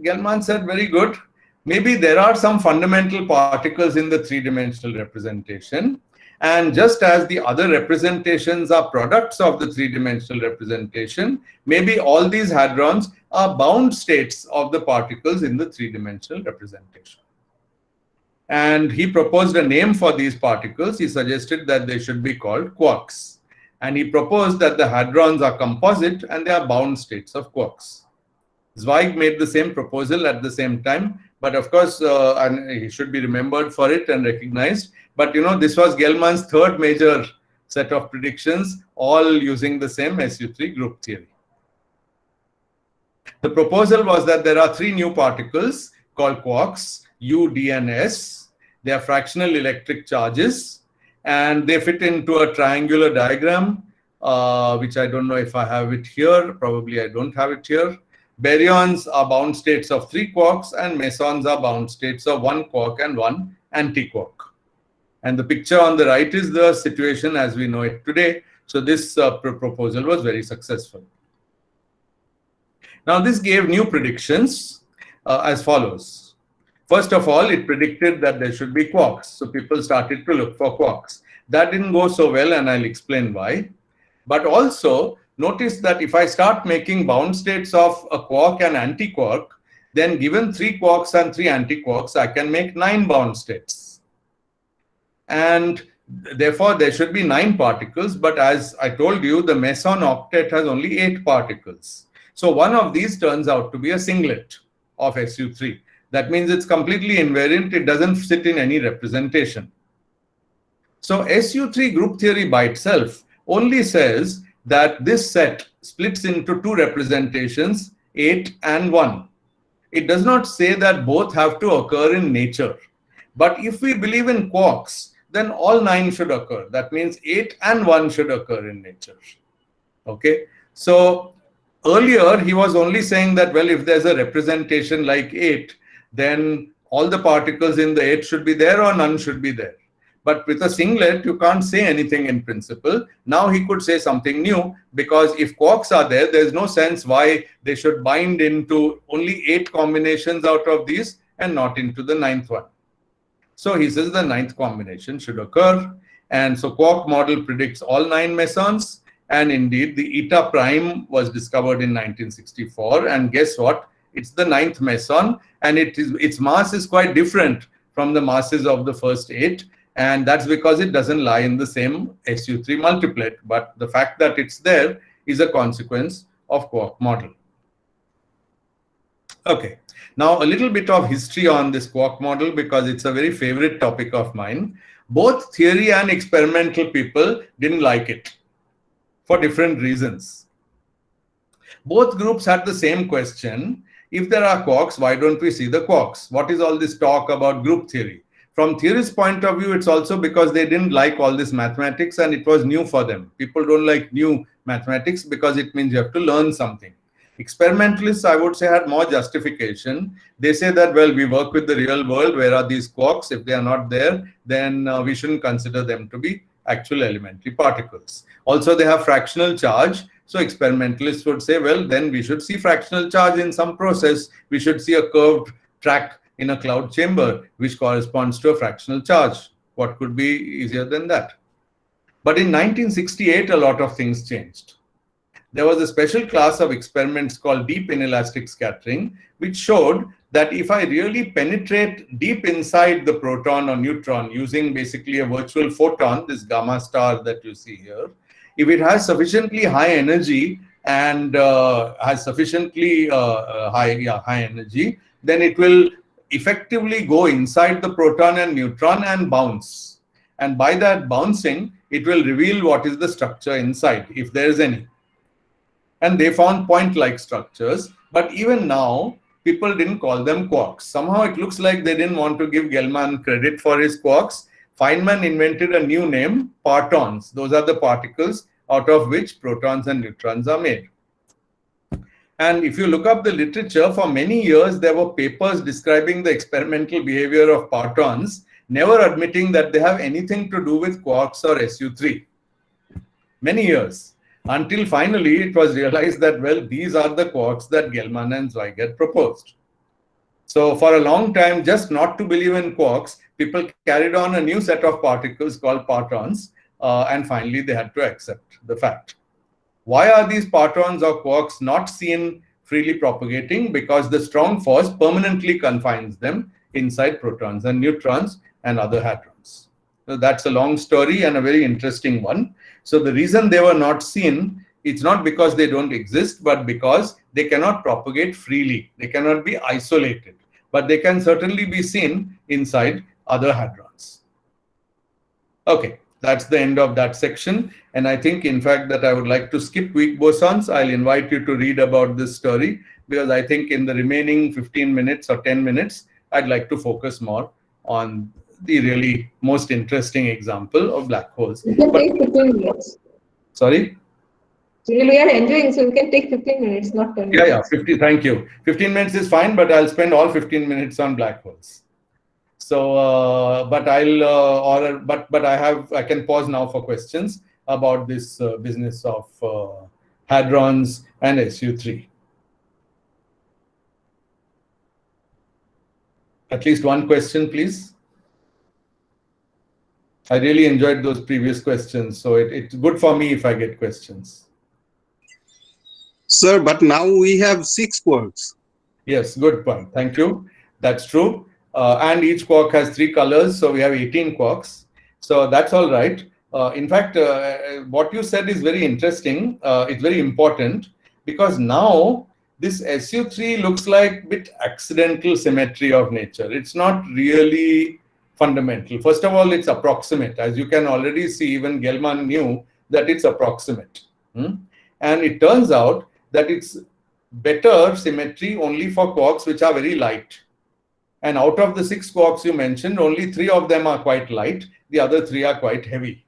Gell-Mann said, very good. Maybe there are some fundamental particles in the 3-dimensional representation. And just as the other representations are products of the 3-dimensional representation, maybe all these hadrons are bound states of the particles in the 3-dimensional representation. And he proposed a name for these particles. He suggested that they should be called quarks. And he proposed that the hadrons are composite and they are bound states of quarks. Zweig made the same proposal at the same time, but of course, and he should be remembered for it and recognized. But you know, this was Gell-Mann's 3rd major set of predictions, all using the same SU3 group theory. The proposal was that there are 3 new particles called quarks, U, D, and S. They are fractional electric charges, and they fit into a triangular diagram, which I don't know if I have it here. Probably I don't have it here. Baryons are bound states of 3 quarks, and mesons are bound states of 1 quark and 1 antiquark. And the picture on the right is the situation as we know it today. So this proposal was very successful. Now this gave new predictions as follows. First of all, it predicted that there should be quarks. So people started to look for quarks. That didn't go so well, and I'll explain why. But also, notice that if I start making bound states of a quark and antiquark, then given 3 quarks and 3 antiquarks, I can make 9 bound states. And therefore, there should be 9 particles. But as I told you, the meson octet has only 8 particles. So one of these turns out to be a singlet of SU3. That means it's completely invariant. It doesn't sit in any representation. So SU3 group theory by itself only says that this set splits into 2 representations, 8 and 1. It does not say that both have to occur in nature. But if we believe in quarks, then all 9 should occur. That means 8 and 1 should occur in nature. Okay. So earlier he was only saying that, well, if there's a representation like 8, then all the particles in the 8 should be there or none should be there. But with a singlet, you can't say anything in principle. Now he could say something new, because if quarks are there, there's no sense why they should bind into only 8 combinations out of these and not into the 9th one. So he says the 9th combination should occur. And so quark model predicts all 9 mesons. And indeed, the eta prime was discovered in 1964. And guess what? It's the 9th meson, and its mass is quite different from the masses of the first 8. And that's because it doesn't lie in the same SU3 multiplet. But the fact that it's there is a consequence of quark model. Okay, now a little bit of history on this quark model, because it's a very favorite topic of mine. Both theory and experimental people didn't like it for different reasons. Both groups had the same question: if there are quarks, why don't we see the quarks? What is all this talk about group theory? From theorists' point of view, it's also because they didn't like all this mathematics and it was new for them. People don't like new mathematics because it means you have to learn something. Experimentalists, I would say, had more justification. They say that, well, we work with the real world. Where are these quarks? If they are not there, then we shouldn't consider them to be actual elementary particles. Also, they have fractional charge. So experimentalists would say, well, then we should see fractional charge in some process. We should see a curved track in a cloud chamber, which corresponds to a fractional charge. What could be easier than that? But in 1968, a lot of things changed. There was a special class of experiments called deep inelastic scattering, which showed that if I really penetrate deep inside the proton or neutron using basically a virtual photon, this gamma star that you see here, if it has sufficiently high energy and has sufficiently high energy, then it will effectively go inside the proton and neutron and bounce. And by that bouncing, it will reveal what is the structure inside, if there is any. And they found point-like structures. But even now, people didn't call them quarks. Somehow it looks like they didn't want to give Gell-Mann credit for his quarks. Feynman invented a new name, partons. Those are the particles out of which protons and neutrons are made. And if you look up the literature, for many years, there were papers describing the experimental behavior of partons, never admitting that they have anything to do with quarks or SU3. Many years. Until finally it was realized that, well, these are the quarks that Gell-Mann and Zweig had proposed. So for a long time, just not to believe in quarks, people carried on a new set of particles called partons, and finally they had to accept the fact. Why are these partons or quarks not seen freely propagating? Because the strong force permanently confines them inside protons and neutrons and other hadrons. So that's a long story and a very interesting one. So the reason they were not seen, it's not because they don't exist, but because they cannot propagate freely. They cannot be isolated, but they can certainly be seen inside other hadrons. Okay, that's the end of that section. And I think, in fact, that I would like to skip weak bosons. I'll invite you to read about this story, because I think in the remaining 15 minutes or 10 minutes, I'd like to focus more on the really most interesting example of black holes. You can take 15 minutes. Sorry? Sunil, we are enjoying, so you can take 15 minutes, not 10 minutes. Yeah, 50, thank you. 15 minutes is fine, but I'll spend all 15 minutes on black holes. So, but I can pause now for questions about this business of hadrons and SU3. At least one question, please. I really enjoyed those previous questions, so it's good for me if I get questions. Sir, but now we have 6 quarks. Yes, good point. Thank you. That's true. And each quark has 3 colors, so we have 18 quarks. So that's all right. In fact, what you said is very interesting. It's very important, because now this SU3 looks like a bit accidental symmetry of nature. It's not really fundamental. First of all, it's approximate. As you can already see, even Gell-Mann knew that it's approximate. And it turns out that it's better symmetry only for quarks which are very light. And out of the 6 quarks you mentioned, only 3 of them are quite light. The other 3 are quite heavy.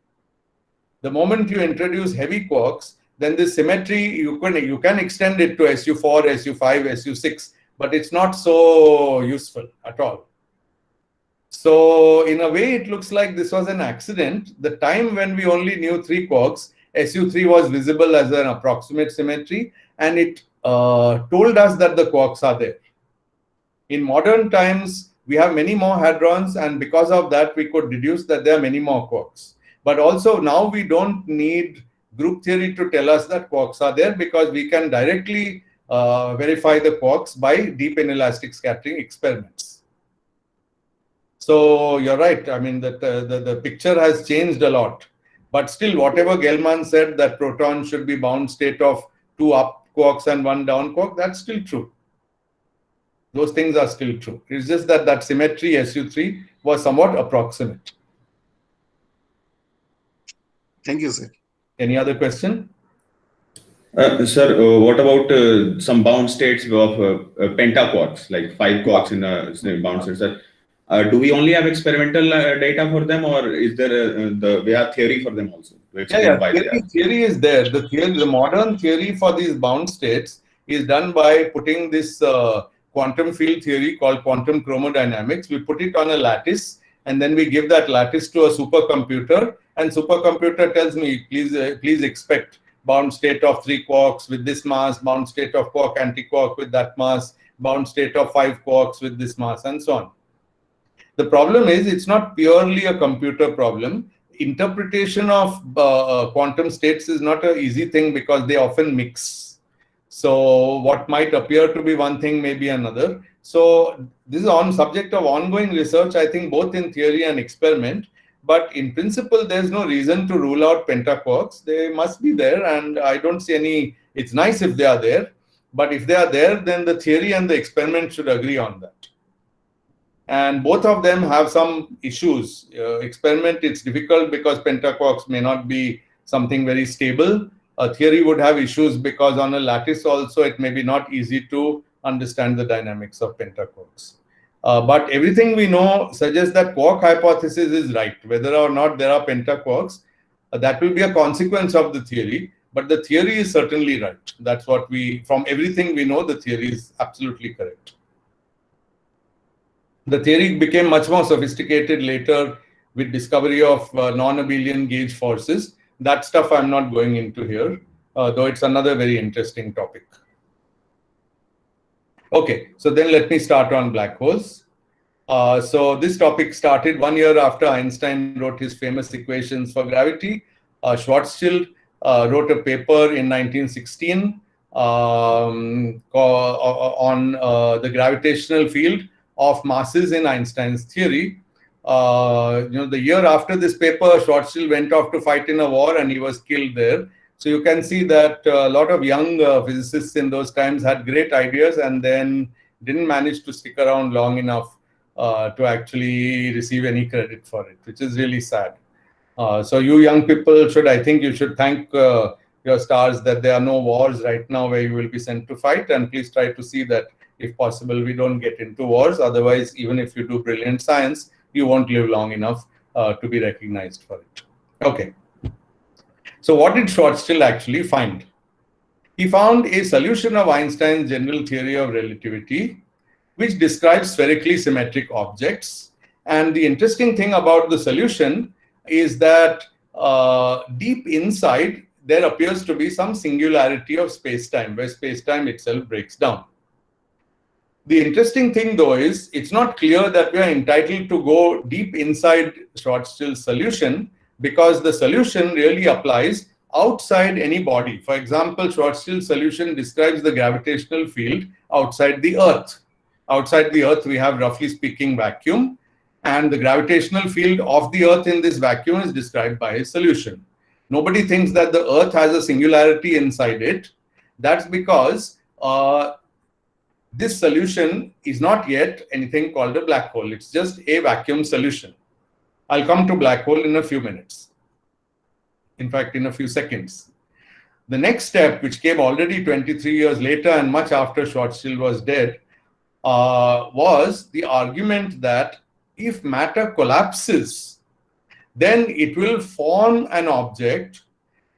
The moment you introduce heavy quarks, then this symmetry, you can extend it to SU4, SU5, SU6, but it's not so useful at all. So in a way, it looks like this was an accident. The time when we only knew 3 quarks, SU3 was visible as an approximate symmetry, and it told us that the quarks are there. In modern times, we have many more hadrons, and because of that, we could deduce that there are many more quarks. But also now we don't need group theory to tell us that quarks are there, because we can directly verify the quarks by deep inelastic scattering experiments. So you're right. I mean, that the picture has changed a lot. But still, whatever Gell-Mann said, that proton should be bound state of 2 up quarks and 1 down quark, that's still true. Those things are still true. It's just that that symmetry SU3 was somewhat approximate. Thank you, sir. Any other question? Sir, what about some bound states of pentaquarks, like 5 quarks in a bound state? Sir, do we only have experimental data for them, or is there we have theory for them also to explain why they are? Theory is there. The modern theory for these bound states is done by putting this quantum field theory called quantum chromodynamics. We put it on a lattice, and then we give that lattice to a supercomputer, and supercomputer tells me, please expect bound state of 3 quarks with this mass, bound state of quark antiquark with that mass, bound state of 5 quarks with this mass, and so on. The problem is, it's not purely a computer problem. Interpretation of quantum states is not an easy thing, because they often mix. So what might appear to be one thing may be another. So this is on subject of ongoing research, I think, both in theory and experiment. But in principle, there's no reason to rule out pentaquarks. They must be there, and I don't see any. It's nice if they are there, but if they are there, then the theory and the experiment should agree on that. And both of them have some issues. Experiment, it's difficult because pentaquarks may not be something very stable. A theory would have issues because on a lattice also, it may be not easy to understand the dynamics of pentaquarks. But everything we know suggests that quark hypothesis is right. Whether or not there are pentaquarks, that will be a consequence of the theory. But the theory is certainly right. That's what from everything we know, the theory is absolutely correct. The theory became much more sophisticated later with discovery of non-abelian gauge forces. That stuff I'm not going into here, though it's another very interesting topic. Okay, so then let me start on black holes. So this topic started 1 year after Einstein wrote his famous equations for gravity. Schwarzschild wrote a paper in 1916 on the gravitational field of masses in Einstein's theory. The year after this paper, Schwarzschild went off to fight in a war, and he was killed there. So you can see that a lot of young physicists in those times had great ideas and then didn't manage to stick around long enough to actually receive any credit for it, which is really sad. So you young people I think you should thank your stars that there are no wars right now where you will be sent to fight, and please try to see that if possible we don't get into wars. Otherwise, even if you do brilliant science, you won't live long enough to be recognized for it. Okay. So what did Schwarzschild actually find? He found a solution of Einstein's general theory of relativity, which describes spherically symmetric objects. And the interesting thing about the solution is that deep inside, there appears to be some singularity of space-time, where space-time itself breaks down. The interesting thing, though, is it's not clear that we are entitled to go deep inside Schwarzschild's solution, because the solution really applies outside any body. For example, Schwarzschild's solution describes the gravitational field outside the Earth. Outside the Earth, we have, roughly speaking, vacuum, and the gravitational field of the Earth in this vacuum is described by a solution. Nobody thinks that the Earth has a singularity inside it. That's because this solution is not yet anything called a black hole. It's just a vacuum solution. I'll come to black hole in a few minutes. In fact, in a few seconds. The next step, which came already 23 years later and much after Schwarzschild was dead, was the argument that if matter collapses, then it will form an object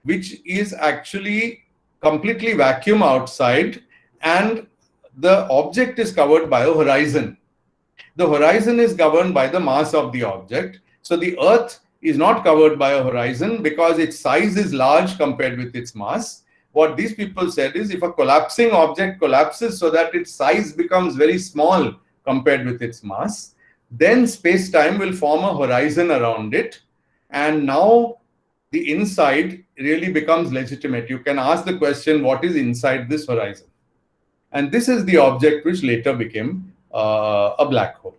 which is actually completely vacuum outside, and the object is covered by a horizon. The horizon is governed by the mass of the object. So the Earth is not covered by a horizon because its size is large compared with its mass. What these people said is, if a collapsing object collapses so that its size becomes very small compared with its mass, then space-time will form a horizon around it. And now the inside really becomes legitimate. You can ask the question, what is inside this horizon? And this is the object which later became a black hole.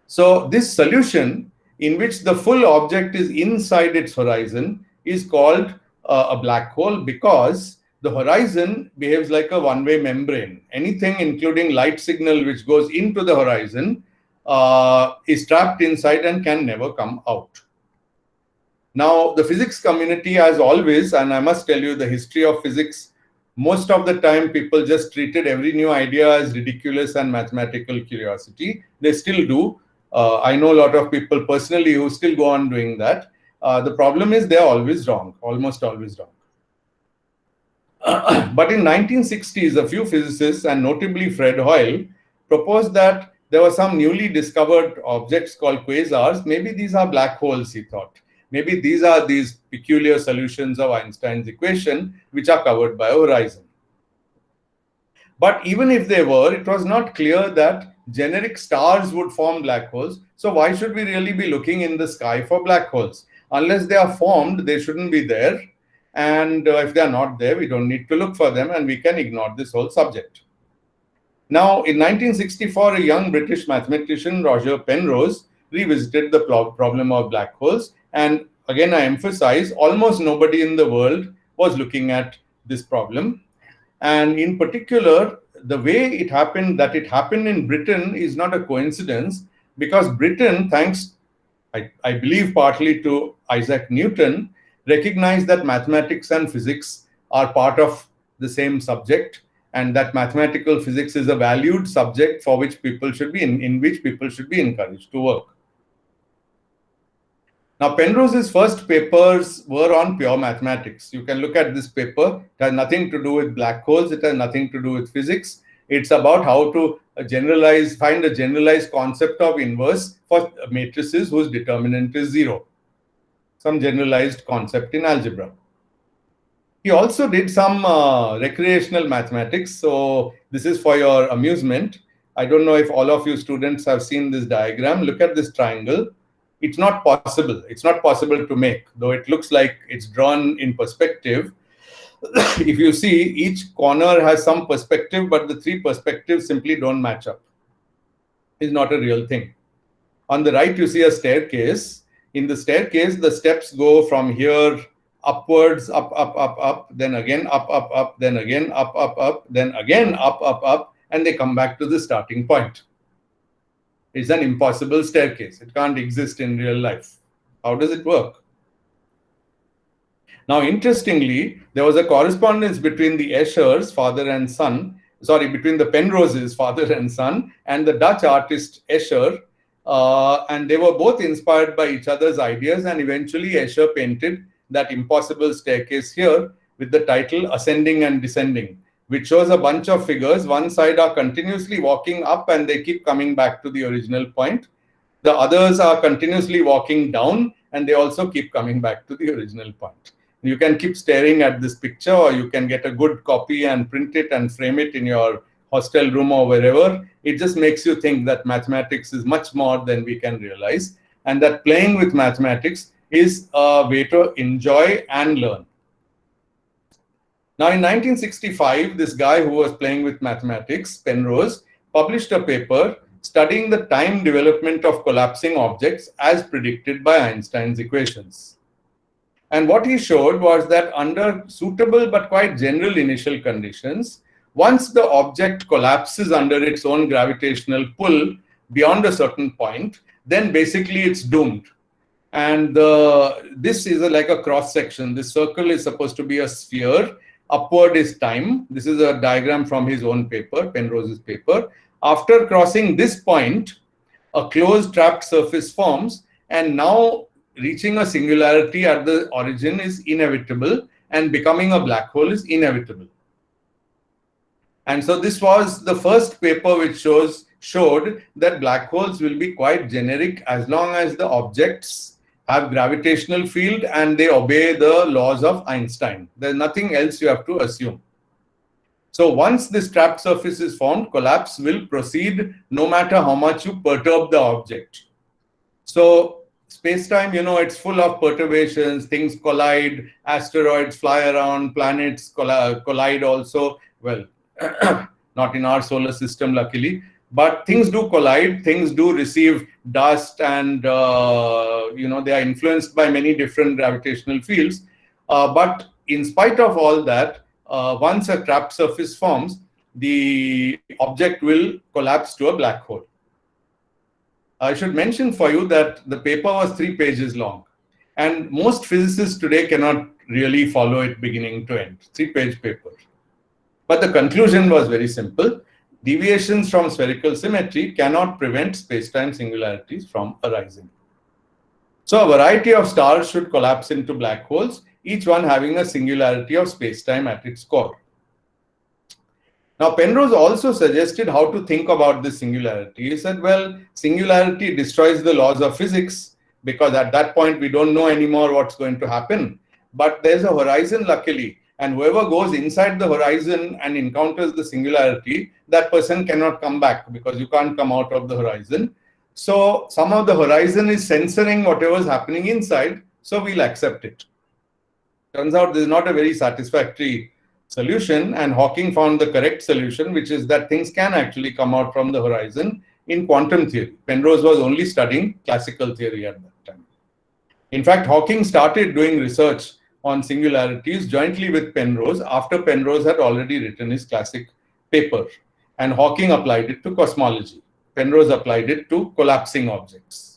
So this solution, in which the full object is inside its horizon, is called a black hole, because the horizon behaves like a one-way membrane. Anything, including light signal, which goes into the horizon is trapped inside and can never come out. Now, the physics community, as always, and I must tell you the history of physics, most of the time people just treated every new idea as ridiculous and mathematical curiosity. They still do. I know a lot of people personally who still go on doing that. The problem is they're always wrong, almost always wrong. But in 1960s, a few physicists, and notably Fred Hoyle, proposed that there were some newly discovered objects called quasars. Maybe these are black holes, he thought. Maybe these are these peculiar solutions of Einstein's equation, which are covered by a horizon. But even if they were, it was not clear that generic stars would form black holes. So why should we really be looking in the sky for black holes? Unless they are formed, they shouldn't be there. And if they are not there, we don't need to look for them, and we can ignore this whole subject. Now, in 1964, a young British mathematician, Roger Penrose, revisited the problem of black holes. And again, I emphasize, almost nobody in the world was looking at this problem. And in particular, the way it happened in Britain is not a coincidence, because Britain, thanks, I believe, partly to Isaac Newton, recognized that mathematics and physics are part of the same subject, and that mathematical physics is a valued subject for which people should be in which people should be encouraged to work. Now, Penrose's first papers were on pure mathematics. You can look at this paper. It has nothing to do with black holes. It has nothing to do with physics. It's about how to find a generalized concept of inverse for matrices whose determinant is zero. Some generalized concept in algebra. He also did some recreational mathematics. So this is for your amusement. I don't know if all of you students have seen this diagram. Look at this triangle. It's not possible. It's not possible to make, though it looks like it's drawn in perspective. If you see, each corner has some perspective, but the three perspectives simply don't match up. It's not a real thing. On the right, you see a staircase. In the staircase, the steps go from here upwards, up, up, up, up, then again up, up, up, then again up, up, up, then again up, up, up, and they come back to the starting point. It's an impossible staircase. It can't exist in real life. How does it work? Now, interestingly, there was a correspondence between the Eschers, father and son, between the Penroses, father and son, and the Dutch artist Escher, and they were both inspired by each other's ideas, and eventually Escher painted that impossible staircase here with the title Ascending and Descending, which shows a bunch of figures. One side are continuously walking up and they keep coming back to the original point. The others are continuously walking down and they also keep coming back to the original point. You can keep staring at this picture, or you can get a good copy and print it and frame it in your hostel room or wherever. It just makes you think that mathematics is much more than we can realize, and that playing with mathematics is a way to enjoy and learn. Now, in 1965, this guy who was playing with mathematics, Penrose, published a paper studying the time development of collapsing objects as predicted by Einstein's equations. And what he showed was that under suitable but quite general initial conditions, once the object collapses under its own gravitational pull beyond a certain point, then basically it's doomed. And this is like a cross section. This circle is supposed to be a sphere. Upward is time. This is a diagram from his own paper, Penrose's paper. After crossing this point, a closed trapped surface forms, and now reaching a singularity at the origin is inevitable, and becoming a black hole is inevitable. And so this was the first paper which showed that black holes will be quite generic as long as the objects have gravitational field and they obey the laws of Einstein. There's nothing else you have to assume. So once this trapped surface is formed, collapse will proceed no matter how much you perturb the object. So space-time, it's full of perturbations, things collide, asteroids fly around, planets collide also. Well, not in our solar system, luckily, but things do collide, things do receive dust, and, they are influenced by many different gravitational fields. But in spite of all that, once a trapped surface forms, the object will collapse to a black hole. I should mention for you that the paper was 3 pages long, and most physicists today cannot really follow it beginning to end. 3-page paper. But the conclusion was very simple. Deviations from spherical symmetry cannot prevent space-time singularities from arising. So a variety of stars should collapse into black holes, each one having a singularity of space-time at its core. Now, Penrose also suggested how to think about this singularity. He said, well, singularity destroys the laws of physics, because at that point we don't know anymore what's going to happen. But there's a horizon, luckily, and whoever goes inside the horizon and encounters the singularity, that person cannot come back, because you can't come out of the horizon. So somehow the horizon is censoring whatever is happening inside, so we'll accept it. Turns out this is not a very satisfactory solution, and Hawking found the correct solution, which is that things can actually come out from the horizon in quantum theory. Penrose was only studying classical theory at that time. In fact, Hawking started doing research on singularities jointly with Penrose after Penrose had already written his classic paper, and Hawking applied it to cosmology. Penrose applied it to collapsing objects.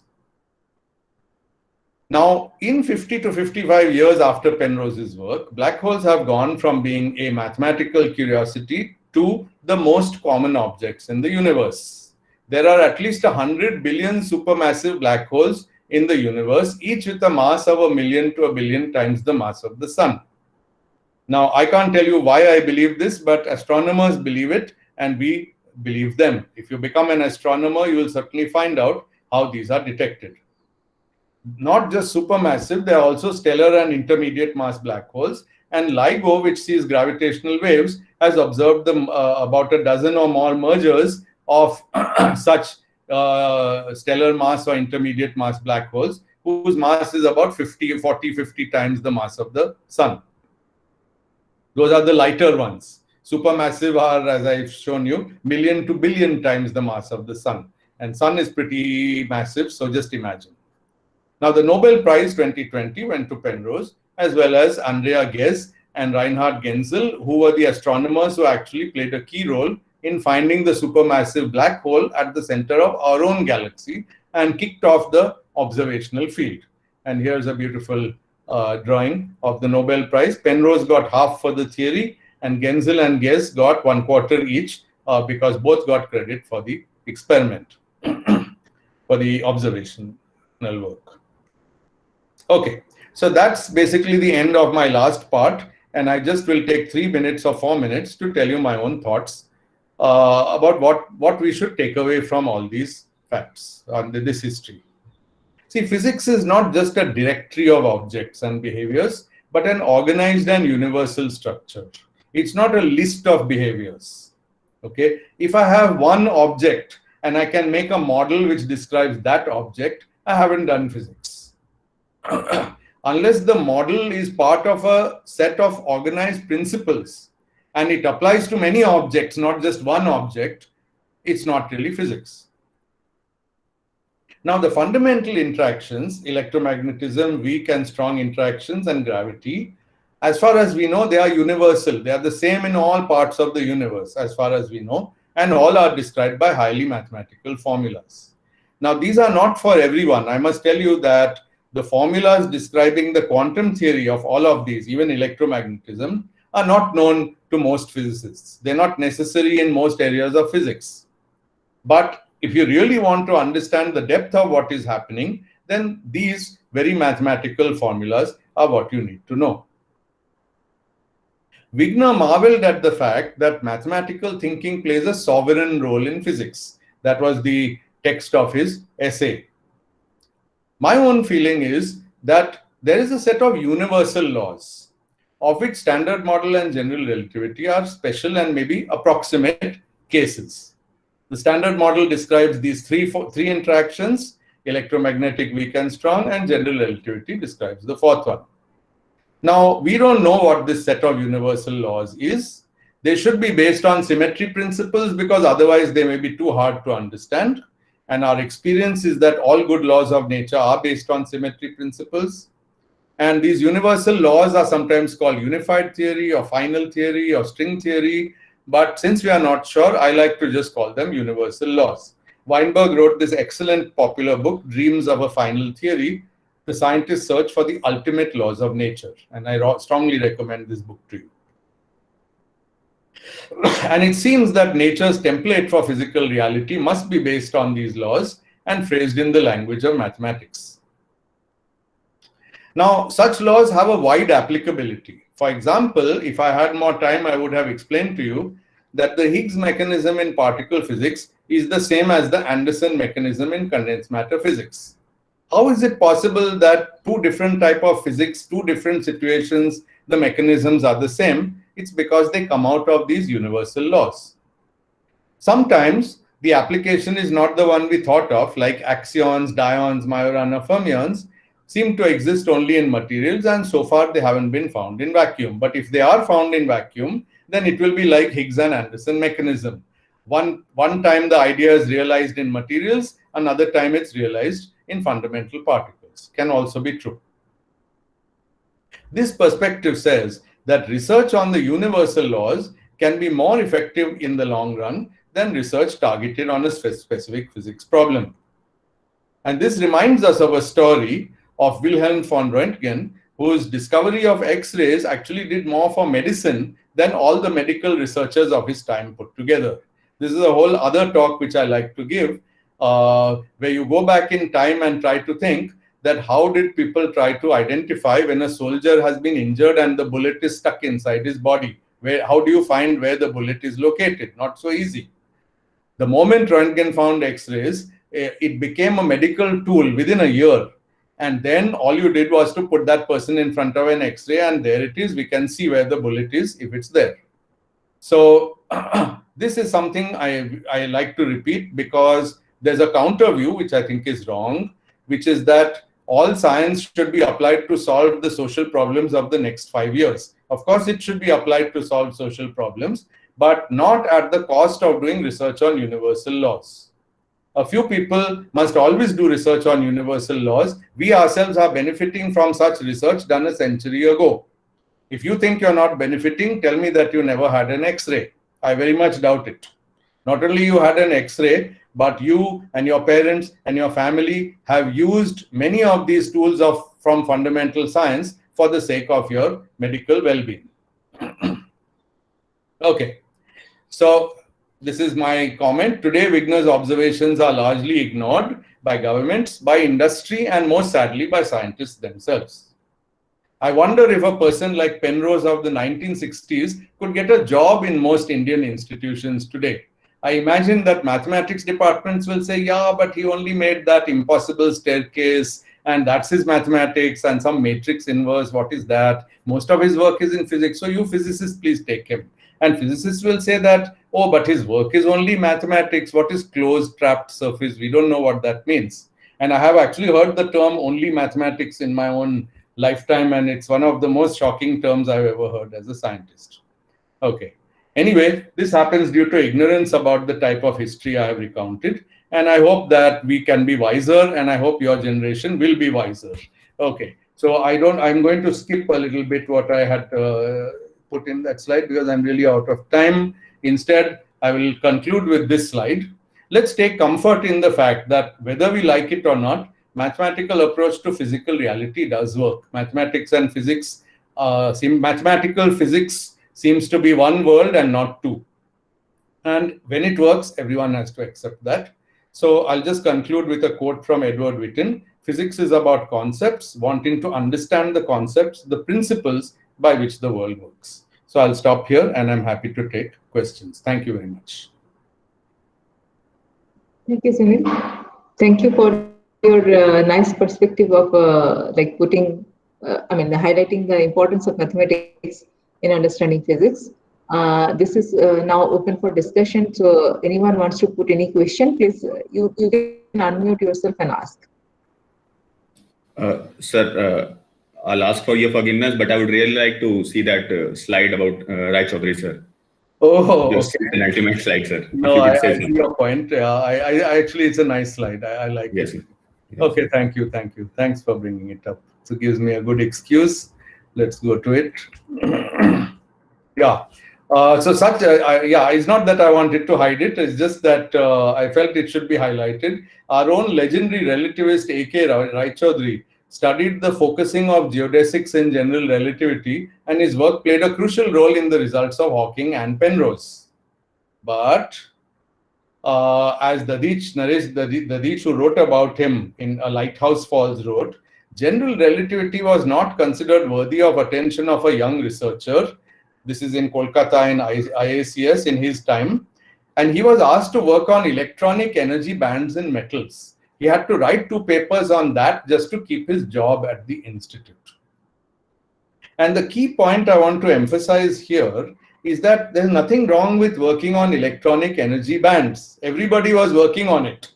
Now, in 50 to 55 years after Penrose's work, black holes have gone from being a mathematical curiosity to the most common objects in the universe. There are at least 100 billion supermassive black holes in the universe, each with a mass of 1 million to 1 billion times the mass of the sun. Now, I can't tell you why I believe this, but astronomers believe it, and we believe them. If you become an astronomer, you will certainly find out how these are detected. Not just supermassive, there are also stellar and intermediate mass black holes. And LIGO, which sees gravitational waves, has observed about a dozen or more mergers of such stellar mass or intermediate mass black holes, whose mass is about 40, 50 times the mass of the sun. Those are the lighter ones. Supermassive are, as I've shown you, million to billion times the mass of the sun. And sun is pretty massive, so just imagine. Now, the Nobel Prize 2020 went to Penrose, as well as Andrea Ghez and Reinhard Genzel, who were the astronomers who actually played a key role in finding the supermassive black hole at the center of our own galaxy and kicked off the observational field. And here's a beautiful drawing of the Nobel Prize. Penrose got half for the theory, and Genzel and Ghez got 1/4 each, because both got credit for the experiment, for the observational work. Okay, so that's basically the end of my last part, and I just will take 3 minutes or 4 minutes to tell you my own thoughts about what we should take away from all these facts on this history. See, physics is not just a directory of objects and behaviors, but an organized and universal structure. It's not a list of behaviors. Okay, if I have one object and I can make a model which describes that object, I haven't done physics. Unless the model is part of a set of organized principles and it applies to many objects, not just one object, it's not really physics. Now, the fundamental interactions, electromagnetism, weak and strong interactions, and gravity, as far as we know, they are universal. They are the same in all parts of the universe, as far as we know, and all are described by highly mathematical formulas. Now, these are not for everyone. I must tell you that the formulas describing the quantum theory of all of these, even electromagnetism, are not known to most physicists. They're not necessary in most areas of physics. But if you really want to understand the depth of what is happening, then these very mathematical formulas are what you need to know. Wigner marveled at the fact that mathematical thinking plays a sovereign role in physics. That was the text of his essay. My own feeling is that there is a set of universal laws, of which standard model and general relativity are special and maybe approximate cases. The standard model describes these three interactions, electromagnetic weak and strong, and general relativity describes the fourth one. Now, we don't know what this set of universal laws is. They should be based on symmetry principles because otherwise they may be too hard to understand. And our experience is that all good laws of nature are based on symmetry principles. And these universal laws are sometimes called unified theory or final theory or string theory. But since we are not sure, I like to just call them universal laws. Weinberg wrote this excellent popular book, Dreams of a Final Theory, The Scientist's Search for the Ultimate Laws of Nature. And I strongly recommend this book to you. And it seems that nature's template for physical reality must be based on these laws and phrased in the language of mathematics. Now, such laws have a wide applicability. For example, if I had more time, I would have explained to you that the Higgs mechanism in particle physics is the same as the Anderson mechanism in condensed matter physics. How is it possible that two different types of physics, two different situations, the mechanisms are the same? It's because they come out of these universal laws. Sometimes the application is not the one we thought of, like axions, dyons, Majorana fermions seem to exist only in materials, and so far they haven't been found in vacuum. But if they are found in vacuum, then it will be like Higgs and Anderson mechanism. One time the idea is realized in materials, another time it's realized in fundamental particles. Can also be true. This perspective says that research on the universal laws can be more effective in the long run than research targeted on a specific physics problem. And this reminds us of a story of Wilhelm von Röntgen, whose discovery of X-rays actually did more for medicine than all the medical researchers of his time put together. This is a whole other talk which I like to give, where you go back in time and try to think that how did people try to identify when a soldier has been injured and the bullet is stuck inside his body? How do you find where the bullet is located? Not so easy. The moment Röntgen found X-rays, it became a medical tool within a year. And then all you did was to put that person in front of an X-ray, and there it is. We can see where the bullet is if it's there. So this is something I like to repeat because there's a counter view, which I think is wrong, which is that all science should be applied to solve the social problems of the next 5 years. Of course, it should be applied to solve social problems, but not at the cost of doing research on universal laws. A few people must always do research on universal laws. We ourselves are benefiting from such research done a century ago. If you think you're not benefiting, tell me that you never had an X-ray. I very much doubt it. Not only you had an X-ray, but you and your parents and your family have used many of these tools from fundamental science for the sake of your medical well-being. Okay, so this is my comment. Today, Wigner's observations are largely ignored by governments, by industry, and most sadly by scientists themselves. I wonder if a person like Penrose of the 1960s could get a job in most Indian institutions today. I imagine that mathematics departments will say, yeah, but he only made that impossible staircase, and that's his mathematics, and some matrix inverse, what is that? Most of his work is in physics, so you physicists, please take him. And physicists will say that, oh, but his work is only mathematics. What is closed trapped surface? We don't know what that means. And I have actually heard the term only mathematics in my own lifetime, and it's one of the most shocking terms I've ever heard as a scientist. Okay. Anyway, this happens due to ignorance about the type of history I have recounted. And I hope that we can be wiser, and I hope your generation will be wiser. Okay. So I'm going to skip a little bit what I had put in that slide because I'm really out of time. Instead, I will conclude with this slide. Let's take comfort in the fact that whether we like it or not, mathematical approach to physical reality does work. Mathematics and physics, mathematical physics seems to be one world and not two. And when it works, everyone has to accept that. So I'll just conclude with a quote from Edward Witten. Physics is about concepts, wanting to understand the concepts, the principles by which the world works. So I'll stop here and I'm happy to take questions. Thank you very much. Thank you, Sunil. Thank you for your nice perspective of highlighting the importance of mathematics in understanding physics. This is now open for discussion. So anyone wants to put any question, please, you can unmute yourself and ask. Sir, I'll ask for your forgiveness, but I would really like to see that slide about Rai Chaudhary, sir. Oh, Just okay. an ultimate slide, sir. If No, you I, could say I see something. your point. I actually, it's a nice slide. I like Yes, it. sir. Yes. Okay, thank you, thank you. Thanks for bringing it up. So it gives me a good excuse. Let's go to it. Yeah. So such, yeah, it's not that I wanted to hide it. It's just that I felt it should be highlighted. Our own legendary relativist A.K. Raichaudhuri studied the focusing of geodesics in general relativity, and his work played a crucial role in the results of Hawking and Penrose. But as Naresh, who wrote about him in A Lighthouse Falls, wrote, general relativity was not considered worthy of attention of a young researcher. This is in Kolkata in IACS in his time. And he was asked to work on electronic energy bands in metals. He had to write 2 papers on that just to keep his job at the institute. And the key point I want to emphasize here is that there's nothing wrong with working on electronic energy bands. Everybody was working on it.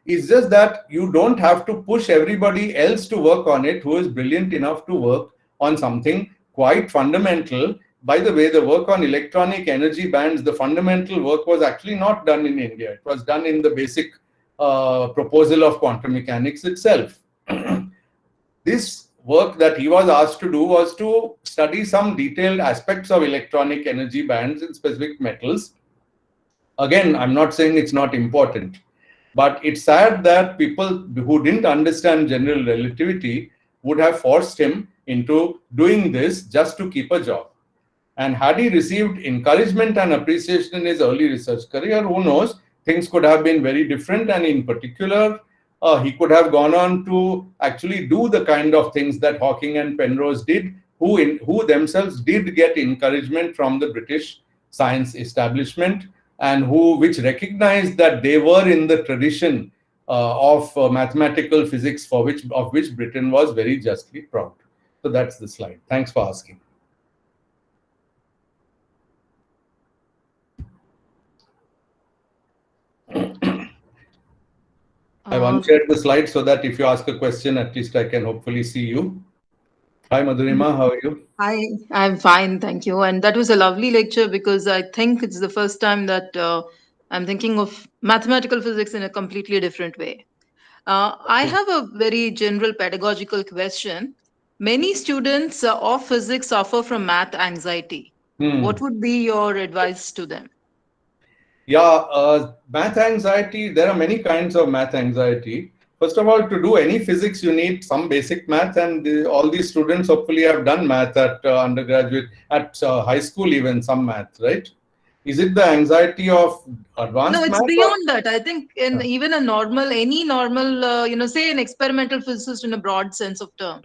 It's just that you don't have to push everybody else to work on it who is brilliant enough to work on something quite fundamental. By the way, the work on electronic energy bands, the fundamental work was actually not done in India. It was done in the basic proposal of quantum mechanics itself. This work that he was asked to do was to study some detailed aspects of electronic energy bands in specific metals. Again, I'm not saying it's not important, but it's sad that people who didn't understand general relativity would have forced him into doing this just to keep a job. And had he received encouragement and appreciation in his early research career, who knows, things could have been very different. And in particular, he could have gone on to actually do the kind of things that Hawking and Penrose did, who themselves did get encouragement from the British science establishment, and which recognized that they were in the tradition of mathematical physics of which Britain was very justly proud. So that's the slide. Thanks for asking. I've unshared the slide so that if you ask a question, at least I can hopefully see you. Hi, Madhurima, how are you? Hi, I'm fine, thank you. And that was a lovely lecture because I think it's the first time that I'm thinking of mathematical physics in a completely different way. I have a very general pedagogical question. Many students of physics suffer from math anxiety. What would be your advice to them? Yeah, math anxiety, there are many kinds of math anxiety. First of all, to do any physics, you need some basic math, and all these students hopefully have done math at undergraduate, at high school even, some math, right? Is it the anxiety of advanced No, it's math? beyond that. I think in even a normal, any normal, say an experimental physicist in a broad sense of term,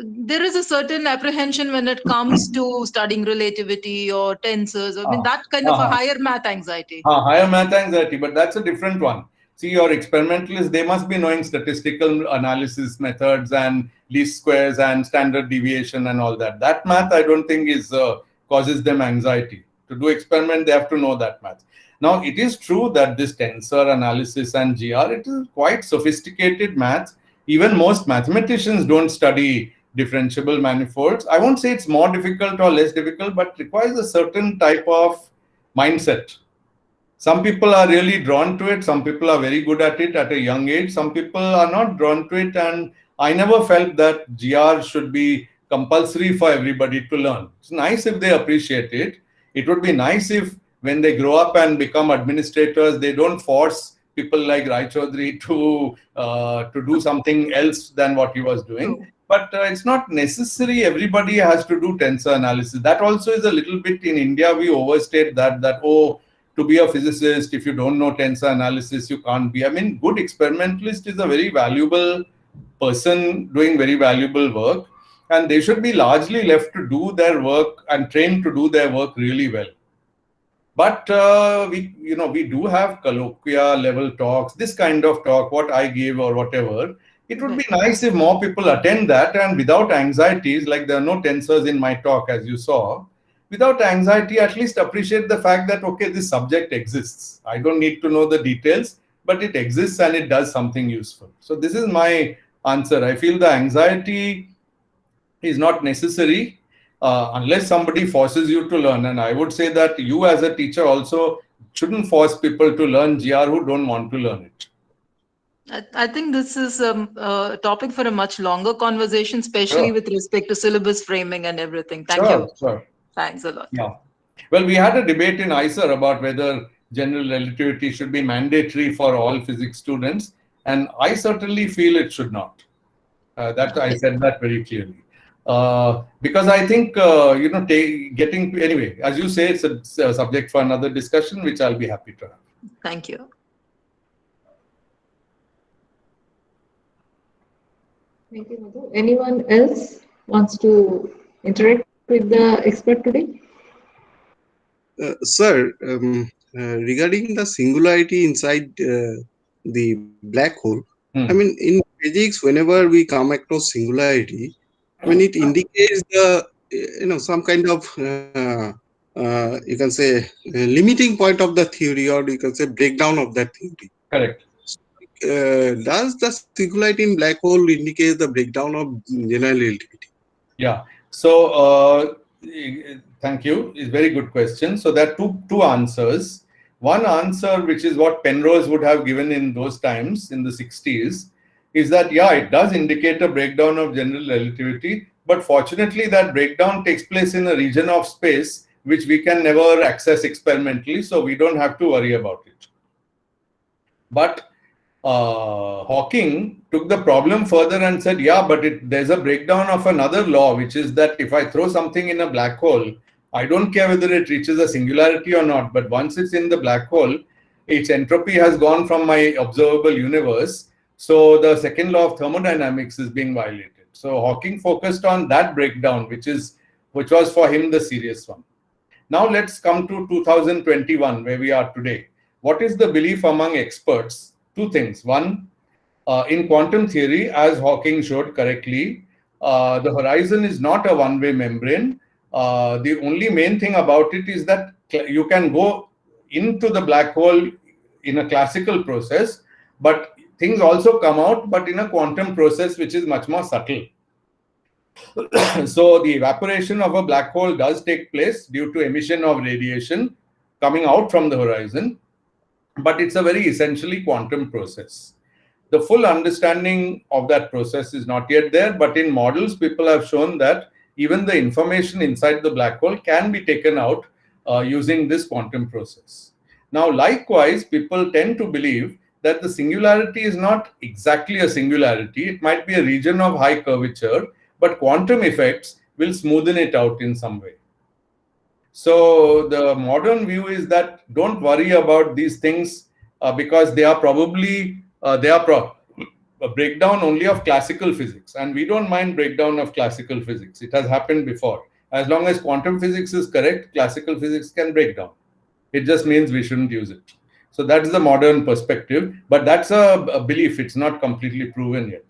there is a certain apprehension when it comes to studying relativity or tensors. I mean, that kind of a higher math anxiety. Higher math anxiety, but that's a different one. See, your experimentalists, they must be knowing statistical analysis methods and least squares and standard deviation and all that. That math, I don't think causes them anxiety. To do experiment, they have to know that math. Now, it is true that this tensor analysis and GR, it is quite sophisticated math. Even most mathematicians don't study differentiable manifolds. I won't say it's more difficult or less difficult, but requires a certain type of mindset. Some people are really drawn to it. Some people are very good at it at a young age. Some people are not drawn to it. And I never felt that GR should be compulsory for everybody to learn. It's nice if they appreciate it. It would be nice if when they grow up and become administrators, they don't force people like Raichaudhuri to do something else than what he was doing. But it's not necessary. Everybody has to do tensor analysis. That also is a little bit in India. We overstate that to be a physicist, if you don't know tensor analysis, you can't be. I mean, good experimentalist is a very valuable person doing very valuable work, and they should be largely left to do their work and trained to do their work really well. But we do have colloquia level talks, this kind of talk, what I gave or whatever. It would be nice if more people attend that and without anxieties, like there are no tensors in my talk, as you saw. Without anxiety, at least appreciate the fact that, okay, this subject exists. I don't need to know the details, but it exists and it does something useful. So this is my answer. I feel the anxiety is not necessary unless somebody forces you to learn. And I would say that you as a teacher also shouldn't force people to learn GR who don't want to learn it. I think this is a topic for a much longer conversation, especially Sure. with respect to syllabus framing and everything. Thank Sure, you. sure. Thanks a lot. Yeah. Well, we had a debate in ICER about whether general relativity should be mandatory for all physics students, and I certainly feel it should not. I said that very clearly. Because I think, anyway, as you say, it's a subject for another discussion, which I'll be happy to have. Thank you. Thank you, Madhu. Anyone else wants to interact with the expert today? Sir, regarding the singularity inside the black hole, I mean, in physics, whenever we come across singularity, I mean, it indicates the, some kind of, you can say, limiting point of the theory, or you can say breakdown of that theory. Correct. Does the singularity in black hole indicate the breakdown of general relativity? Yeah. So, thank you. It's a very good question. So there are two answers. One answer, which is what Penrose would have given in those times, in the 60s, is that, yeah, it does indicate a breakdown of general relativity, but fortunately that breakdown takes place in a region of space which we can never access experimentally, so we don't have to worry about it. But Hawking took the problem further and said, yeah, but there's a breakdown of another law, which is that if I throw something in a black hole, I don't care whether it reaches a singularity or not, but once it's in the black hole, its entropy has gone from my observable universe. So the second law of thermodynamics is being violated. So Hawking focused on that breakdown, which was for him the serious one. Now let's come to 2021, where we are today. What is the belief among experts? Two things. One, in quantum theory, as Hawking showed correctly, the horizon is not a one-way membrane. The only main thing about it is that you can go into the black hole in a classical process, but things also come out, but in a quantum process, which is much more subtle. So the evaporation of a black hole does take place due to emission of radiation coming out from the horizon, but it's a very essentially quantum process. The full understanding of that process is not yet there, but in models, people have shown that even the information inside the black hole can be taken out using this quantum process. Now, likewise, people tend to believe that the singularity is not exactly a singularity. It might be a region of high curvature, but quantum effects will smoothen it out in some way. So the modern view is that don't worry about these things because they are probably a breakdown only of classical physics, and we don't mind breakdown of classical physics. It has happened before. As long as quantum physics is correct, classical physics can break down. It just means we shouldn't use it. So that's the modern perspective, but that's a belief. It's not completely proven yet.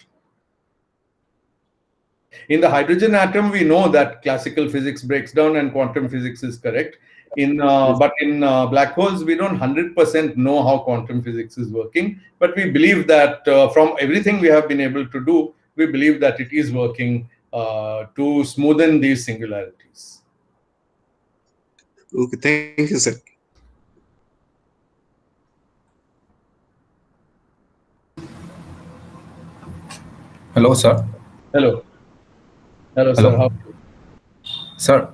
In the hydrogen atom, we know that classical physics breaks down and quantum physics is correct. But in black holes, we don't 100% know how quantum physics is working. But we believe that from everything we have been able to do, we believe that it is working to smoothen these singularities. Okay, thank you, sir. Hello, sir. Hello. Hello, sir. Hello. How? Sir.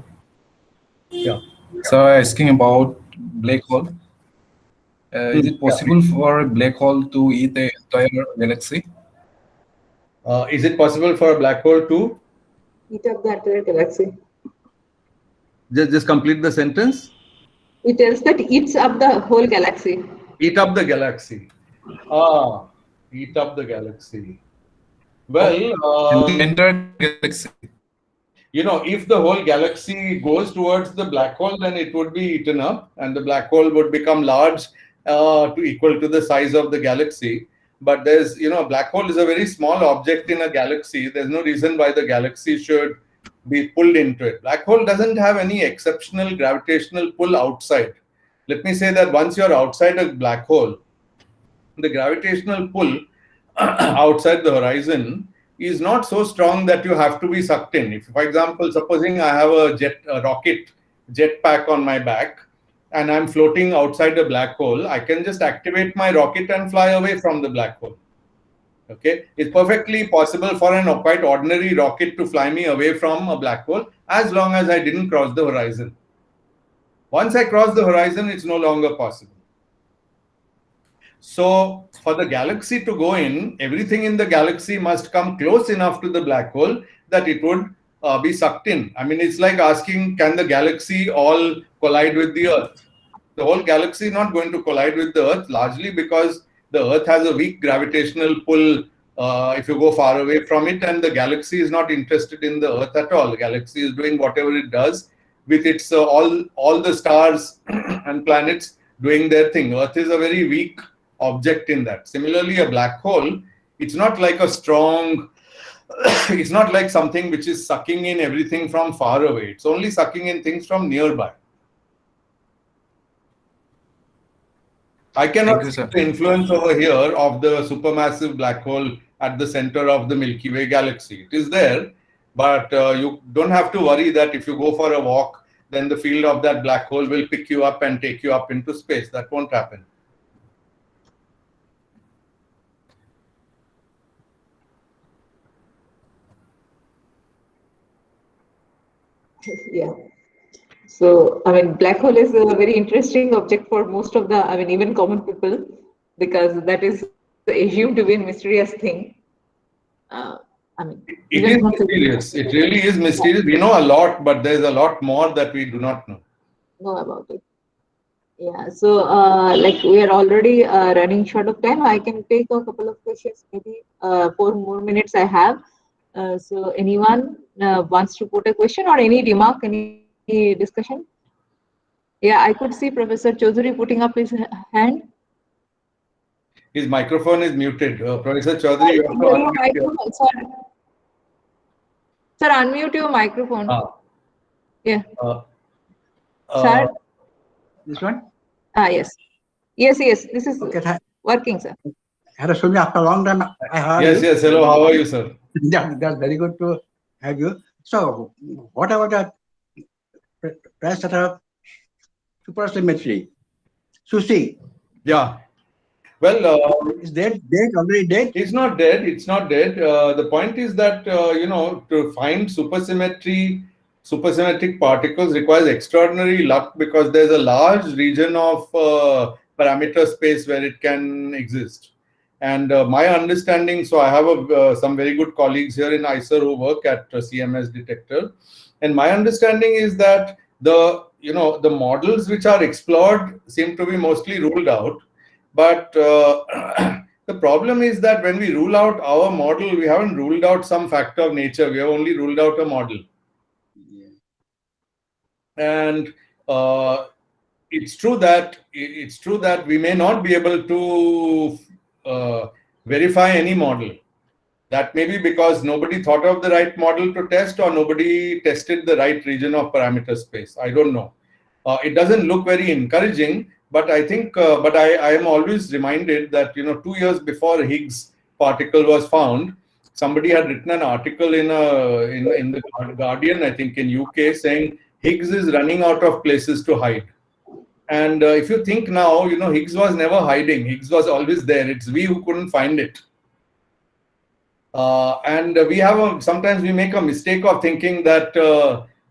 Yeah. So asking about black hole. Is it possible for a black hole to eat the entire galaxy? Is it possible for a black hole to Eat up the entire galaxy. just complete the sentence? It tells that eats up the whole galaxy. Eat up the galaxy. Eat up the galaxy. Well, the entire galaxy. You know, if the whole galaxy goes towards the black hole, then it would be eaten up, and the black hole would become large to equal to the size of the galaxy. But there's, a black hole is a very small object in a galaxy. There's no reason why the galaxy should be pulled into it. Black hole doesn't have any exceptional gravitational pull outside. Let me say that once you're outside a black hole, the gravitational pull outside the horizon is not so strong that you have to be sucked in. If, for example, supposing I have a rocket jetpack on my back and I'm floating outside a black hole, I can just activate my rocket and fly away from the black hole. Okay, it's perfectly possible for an quite ordinary rocket to fly me away from a black hole as long as I didn't cross the horizon. Once I cross the horizon, it's no longer possible. So for the galaxy to go in, everything in the galaxy must come close enough to the black hole that it would be sucked in. I mean, it's like asking, can the galaxy all collide with the Earth? The whole galaxy is not going to collide with the Earth, largely because the Earth has a weak gravitational pull if you go far away from it, and the galaxy is not interested in the Earth at all. The galaxy is doing whatever it does with its all the stars and planets doing their thing. Earth is a very weak object in that. Similarly, a black hole, it's not like a strong, it's not like something which is sucking in everything from far away. It's only sucking in things from nearby. I cannot see the influence over here of the supermassive black hole at the center of the Milky Way galaxy. It is there, but you don't have to worry that if you go for a walk, then the field of that black hole will pick you up and take you up into space. That won't happen. Yeah. So, I mean, black hole is a very interesting object for most of the, I mean, even common people, because that is assumed to be a mysterious thing. I mean, it is mysterious. It really is mysterious. We know a lot, but there's a lot more that we do not know about it. Yeah. So, like we are already running short of time. I can take a couple of questions, maybe 4 more minutes I have. So, anyone wants to put a question or any remark, any discussion? Yeah, I could see Professor Chaudhary putting up his hand. His microphone is muted. Professor Chaudhary, you have to unmute your... Sir, unmute your microphone. Yeah. Sir? This one? Yes. Yes, this is working, sir. Hello, Sunil. After a long time, I heard you. Yes. Hello, how are you, sir? That's very good to have you. So, what about that pressure of supersymmetry? Susi. Yeah. Well, is dead? Already dead? It's not dead. It's not dead. The point is that to find supersymmetric particles requires extraordinary luck, because there's a large region of parameter space where it can exist. And my understanding, so I have some very good colleagues here in ICER who work at CMS detector, and my understanding is that the models which are explored seem to be mostly ruled out. But the problem is that when we rule out our model, we haven't ruled out some factor of nature. We have only ruled out a model. Yeah. And it's true that we may not be able to verify any model. That may be because nobody thought of the right model to test, or nobody tested the right region of parameter space. I don't know. It doesn't look very encouraging. But I think, I am always reminded that 2 years before Higgs particle was found, somebody had written an article in the Guardian, I think in UK, saying Higgs is running out of places to hide. And if you think now, Higgs was never hiding. Higgs was always there. It's we who couldn't find it. And we have sometimes we make a mistake of thinking that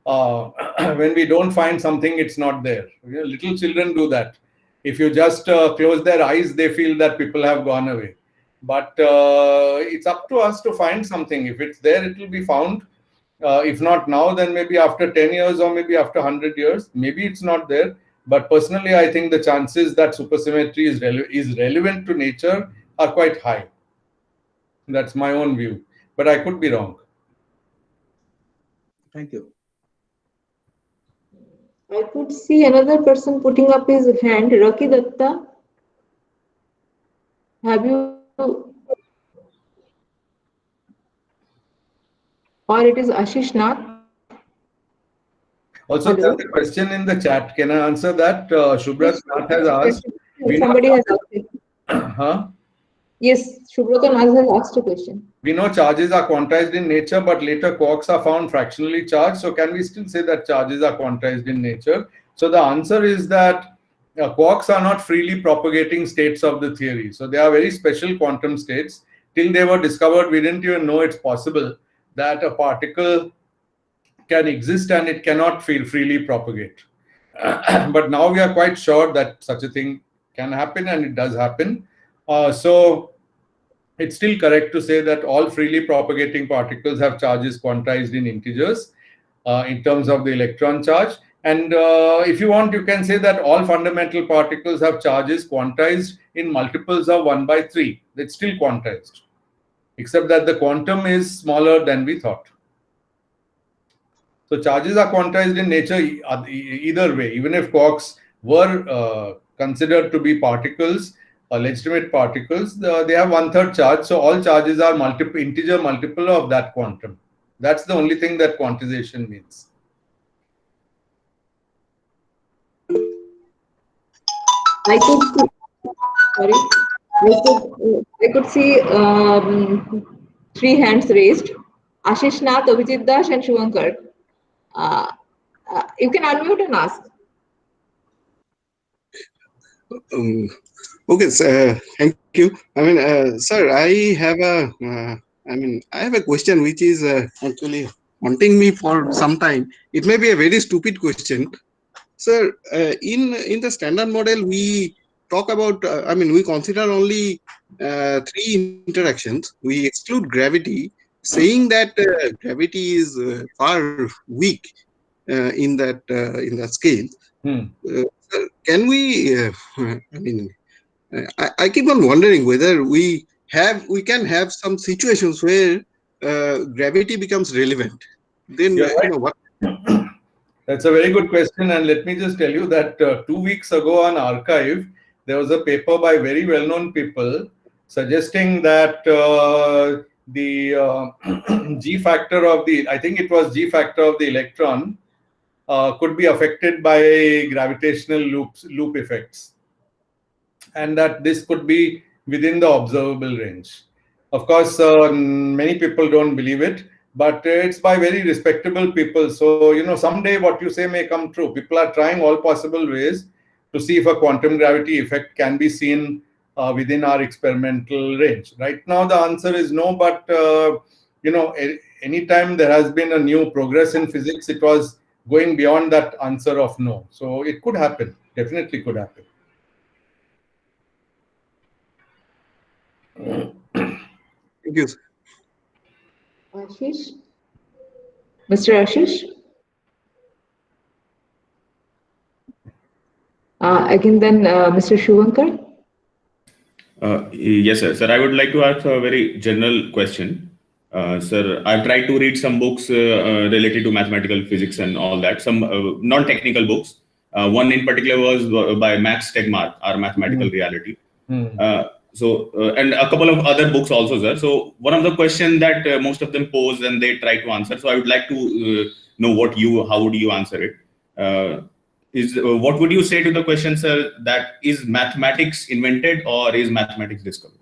when we don't find something, it's not there. Little children do that. If you just close their eyes, they feel that people have gone away. But it's up to us to find something. If it's there, it will be found. If not now, then maybe after 10 years or maybe after 100 years. Maybe it's not there. But personally, I think the chances that supersymmetry is relevant to nature are quite high. That's my own view. But I could be wrong. Thank you. I could see another person putting up his hand. Rocky Datta, have you? Or it is Ashish Nath? Also, there's a question in the chat. Can I answer that? Shubhra Nath has asked. Somebody has asked it. Huh? Yes, Shubhrata Naz has asked a question. We know charges are quantized in nature, but later quarks are found fractionally charged. So can we still say that charges are quantized in nature? So the answer is that quarks are not freely propagating states of the theory. So they are very special quantum states. Till they were discovered, we didn't even know it's possible that a particle can exist and it cannot freely propagate. But now we are quite sure that such a thing can happen, and it does happen. So it's still correct to say that all freely propagating particles have charges quantized in integers in terms of the electron charge. And if you want, you can say that all fundamental particles have charges quantized in multiples of 1/3. That's still quantized, except that the quantum is smaller than we thought. So charges are quantized in nature either way. Even if quarks were considered to be particles, legitimate particles, they have 1/3 charge. So all charges are integer multiple of that quantum. That's the only thing that quantization means. I could see, sorry, I could see 3 hands raised. Ashish Nath, Abhijit Das, and Shivankar. You can unmute and ask. Okay, thank you. I mean, sir, I have a question which is actually haunting me for some time. It may be a very stupid question, sir. In the standard model, we talk about. We consider only 3 interactions. We exclude gravity, saying that gravity is far weak in that scale. Sir, can we? I keep on wondering whether we can have some situations where gravity becomes relevant. Then You're right. what? That's a very good question. And let me just tell you that 2 weeks ago on Archive, there was a paper by very well-known people suggesting that the G factor of the, I think it was G factor of the electron could be affected by gravitational loop effects, and that this could be within the observable range. Of course, many people don't believe it, but it's by very respectable people. So, someday what you say may come true. People are trying all possible ways to see if a quantum gravity effect can be seen within our experimental range. Right now, the answer is no, but, anytime there has been a new progress in physics, it was going beyond that answer of no. So it could happen, definitely could happen. Thank you, sir. Ashish? Mr. Ashish? Again, then Mr. Shivankar? Yes, sir. Sir, I would like to ask a very general question. Sir, I've tried to read some books related to mathematical physics and all that, some non-technical books. One in particular was by Max Tegmark, Our Mathematical Reality. And a couple of other books also, sir. So one of the questions that most of them pose and they try to answer. So I would like to know how would you answer it? What would you say to the question, sir, that is mathematics invented or is mathematics discovered?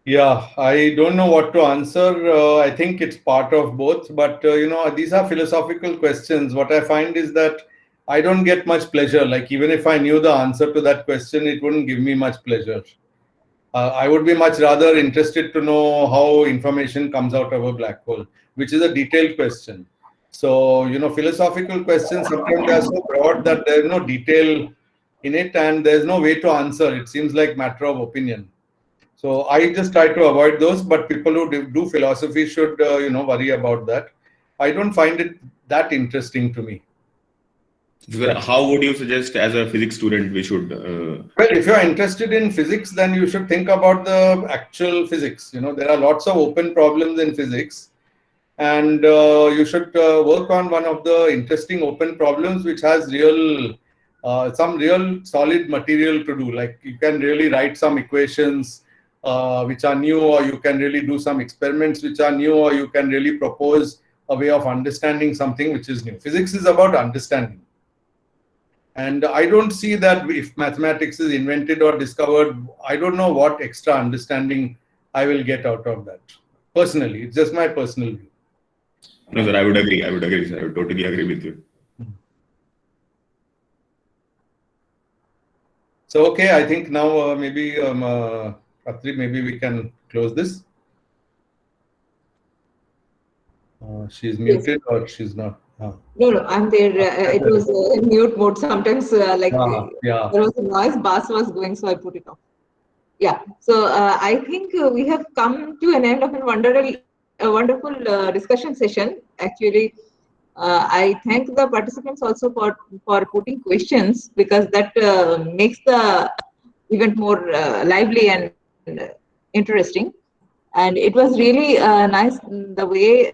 Yeah, I don't know what to answer. I think it's part of both, but these are philosophical questions. What I find is that I don't get much pleasure. Like, even if I knew the answer to that question, it wouldn't give me much pleasure. I would be much rather interested to know how information comes out of a black hole, which is a detailed question. So, philosophical questions, sometimes they are so broad that there's no detail in it and there's no way to answer. It seems like matter of opinion. So I just try to avoid those, but people who do philosophy should, worry about that. I don't find it that interesting to me. How would you suggest as a physics student we should? Well, if you're interested in physics, then you should think about the actual physics. There are lots of open problems in physics, and you should work on one of the interesting open problems which has some real solid material to do. Like, you can really write some equations which are new, or you can really do some experiments which are new, or you can really propose a way of understanding something which is new. Physics is about understanding. And I don't see that if mathematics is invented or discovered, I don't know what extra understanding I will get out of that. Personally, it's just my personal view. No, sir, I would agree. I would agree, sir. I would totally agree with you. So, okay, I think now maybe, Atri, maybe we can close this. She's muted or she's not. No, I'm there. It was in mute mode. Sometimes like yeah. there was a noise, bass was going, so I put it off. Yeah. So I think we have come to an end of a wonderful discussion session. Actually, I thank the participants also for putting questions, because that makes the event more lively and interesting. And it was really nice the way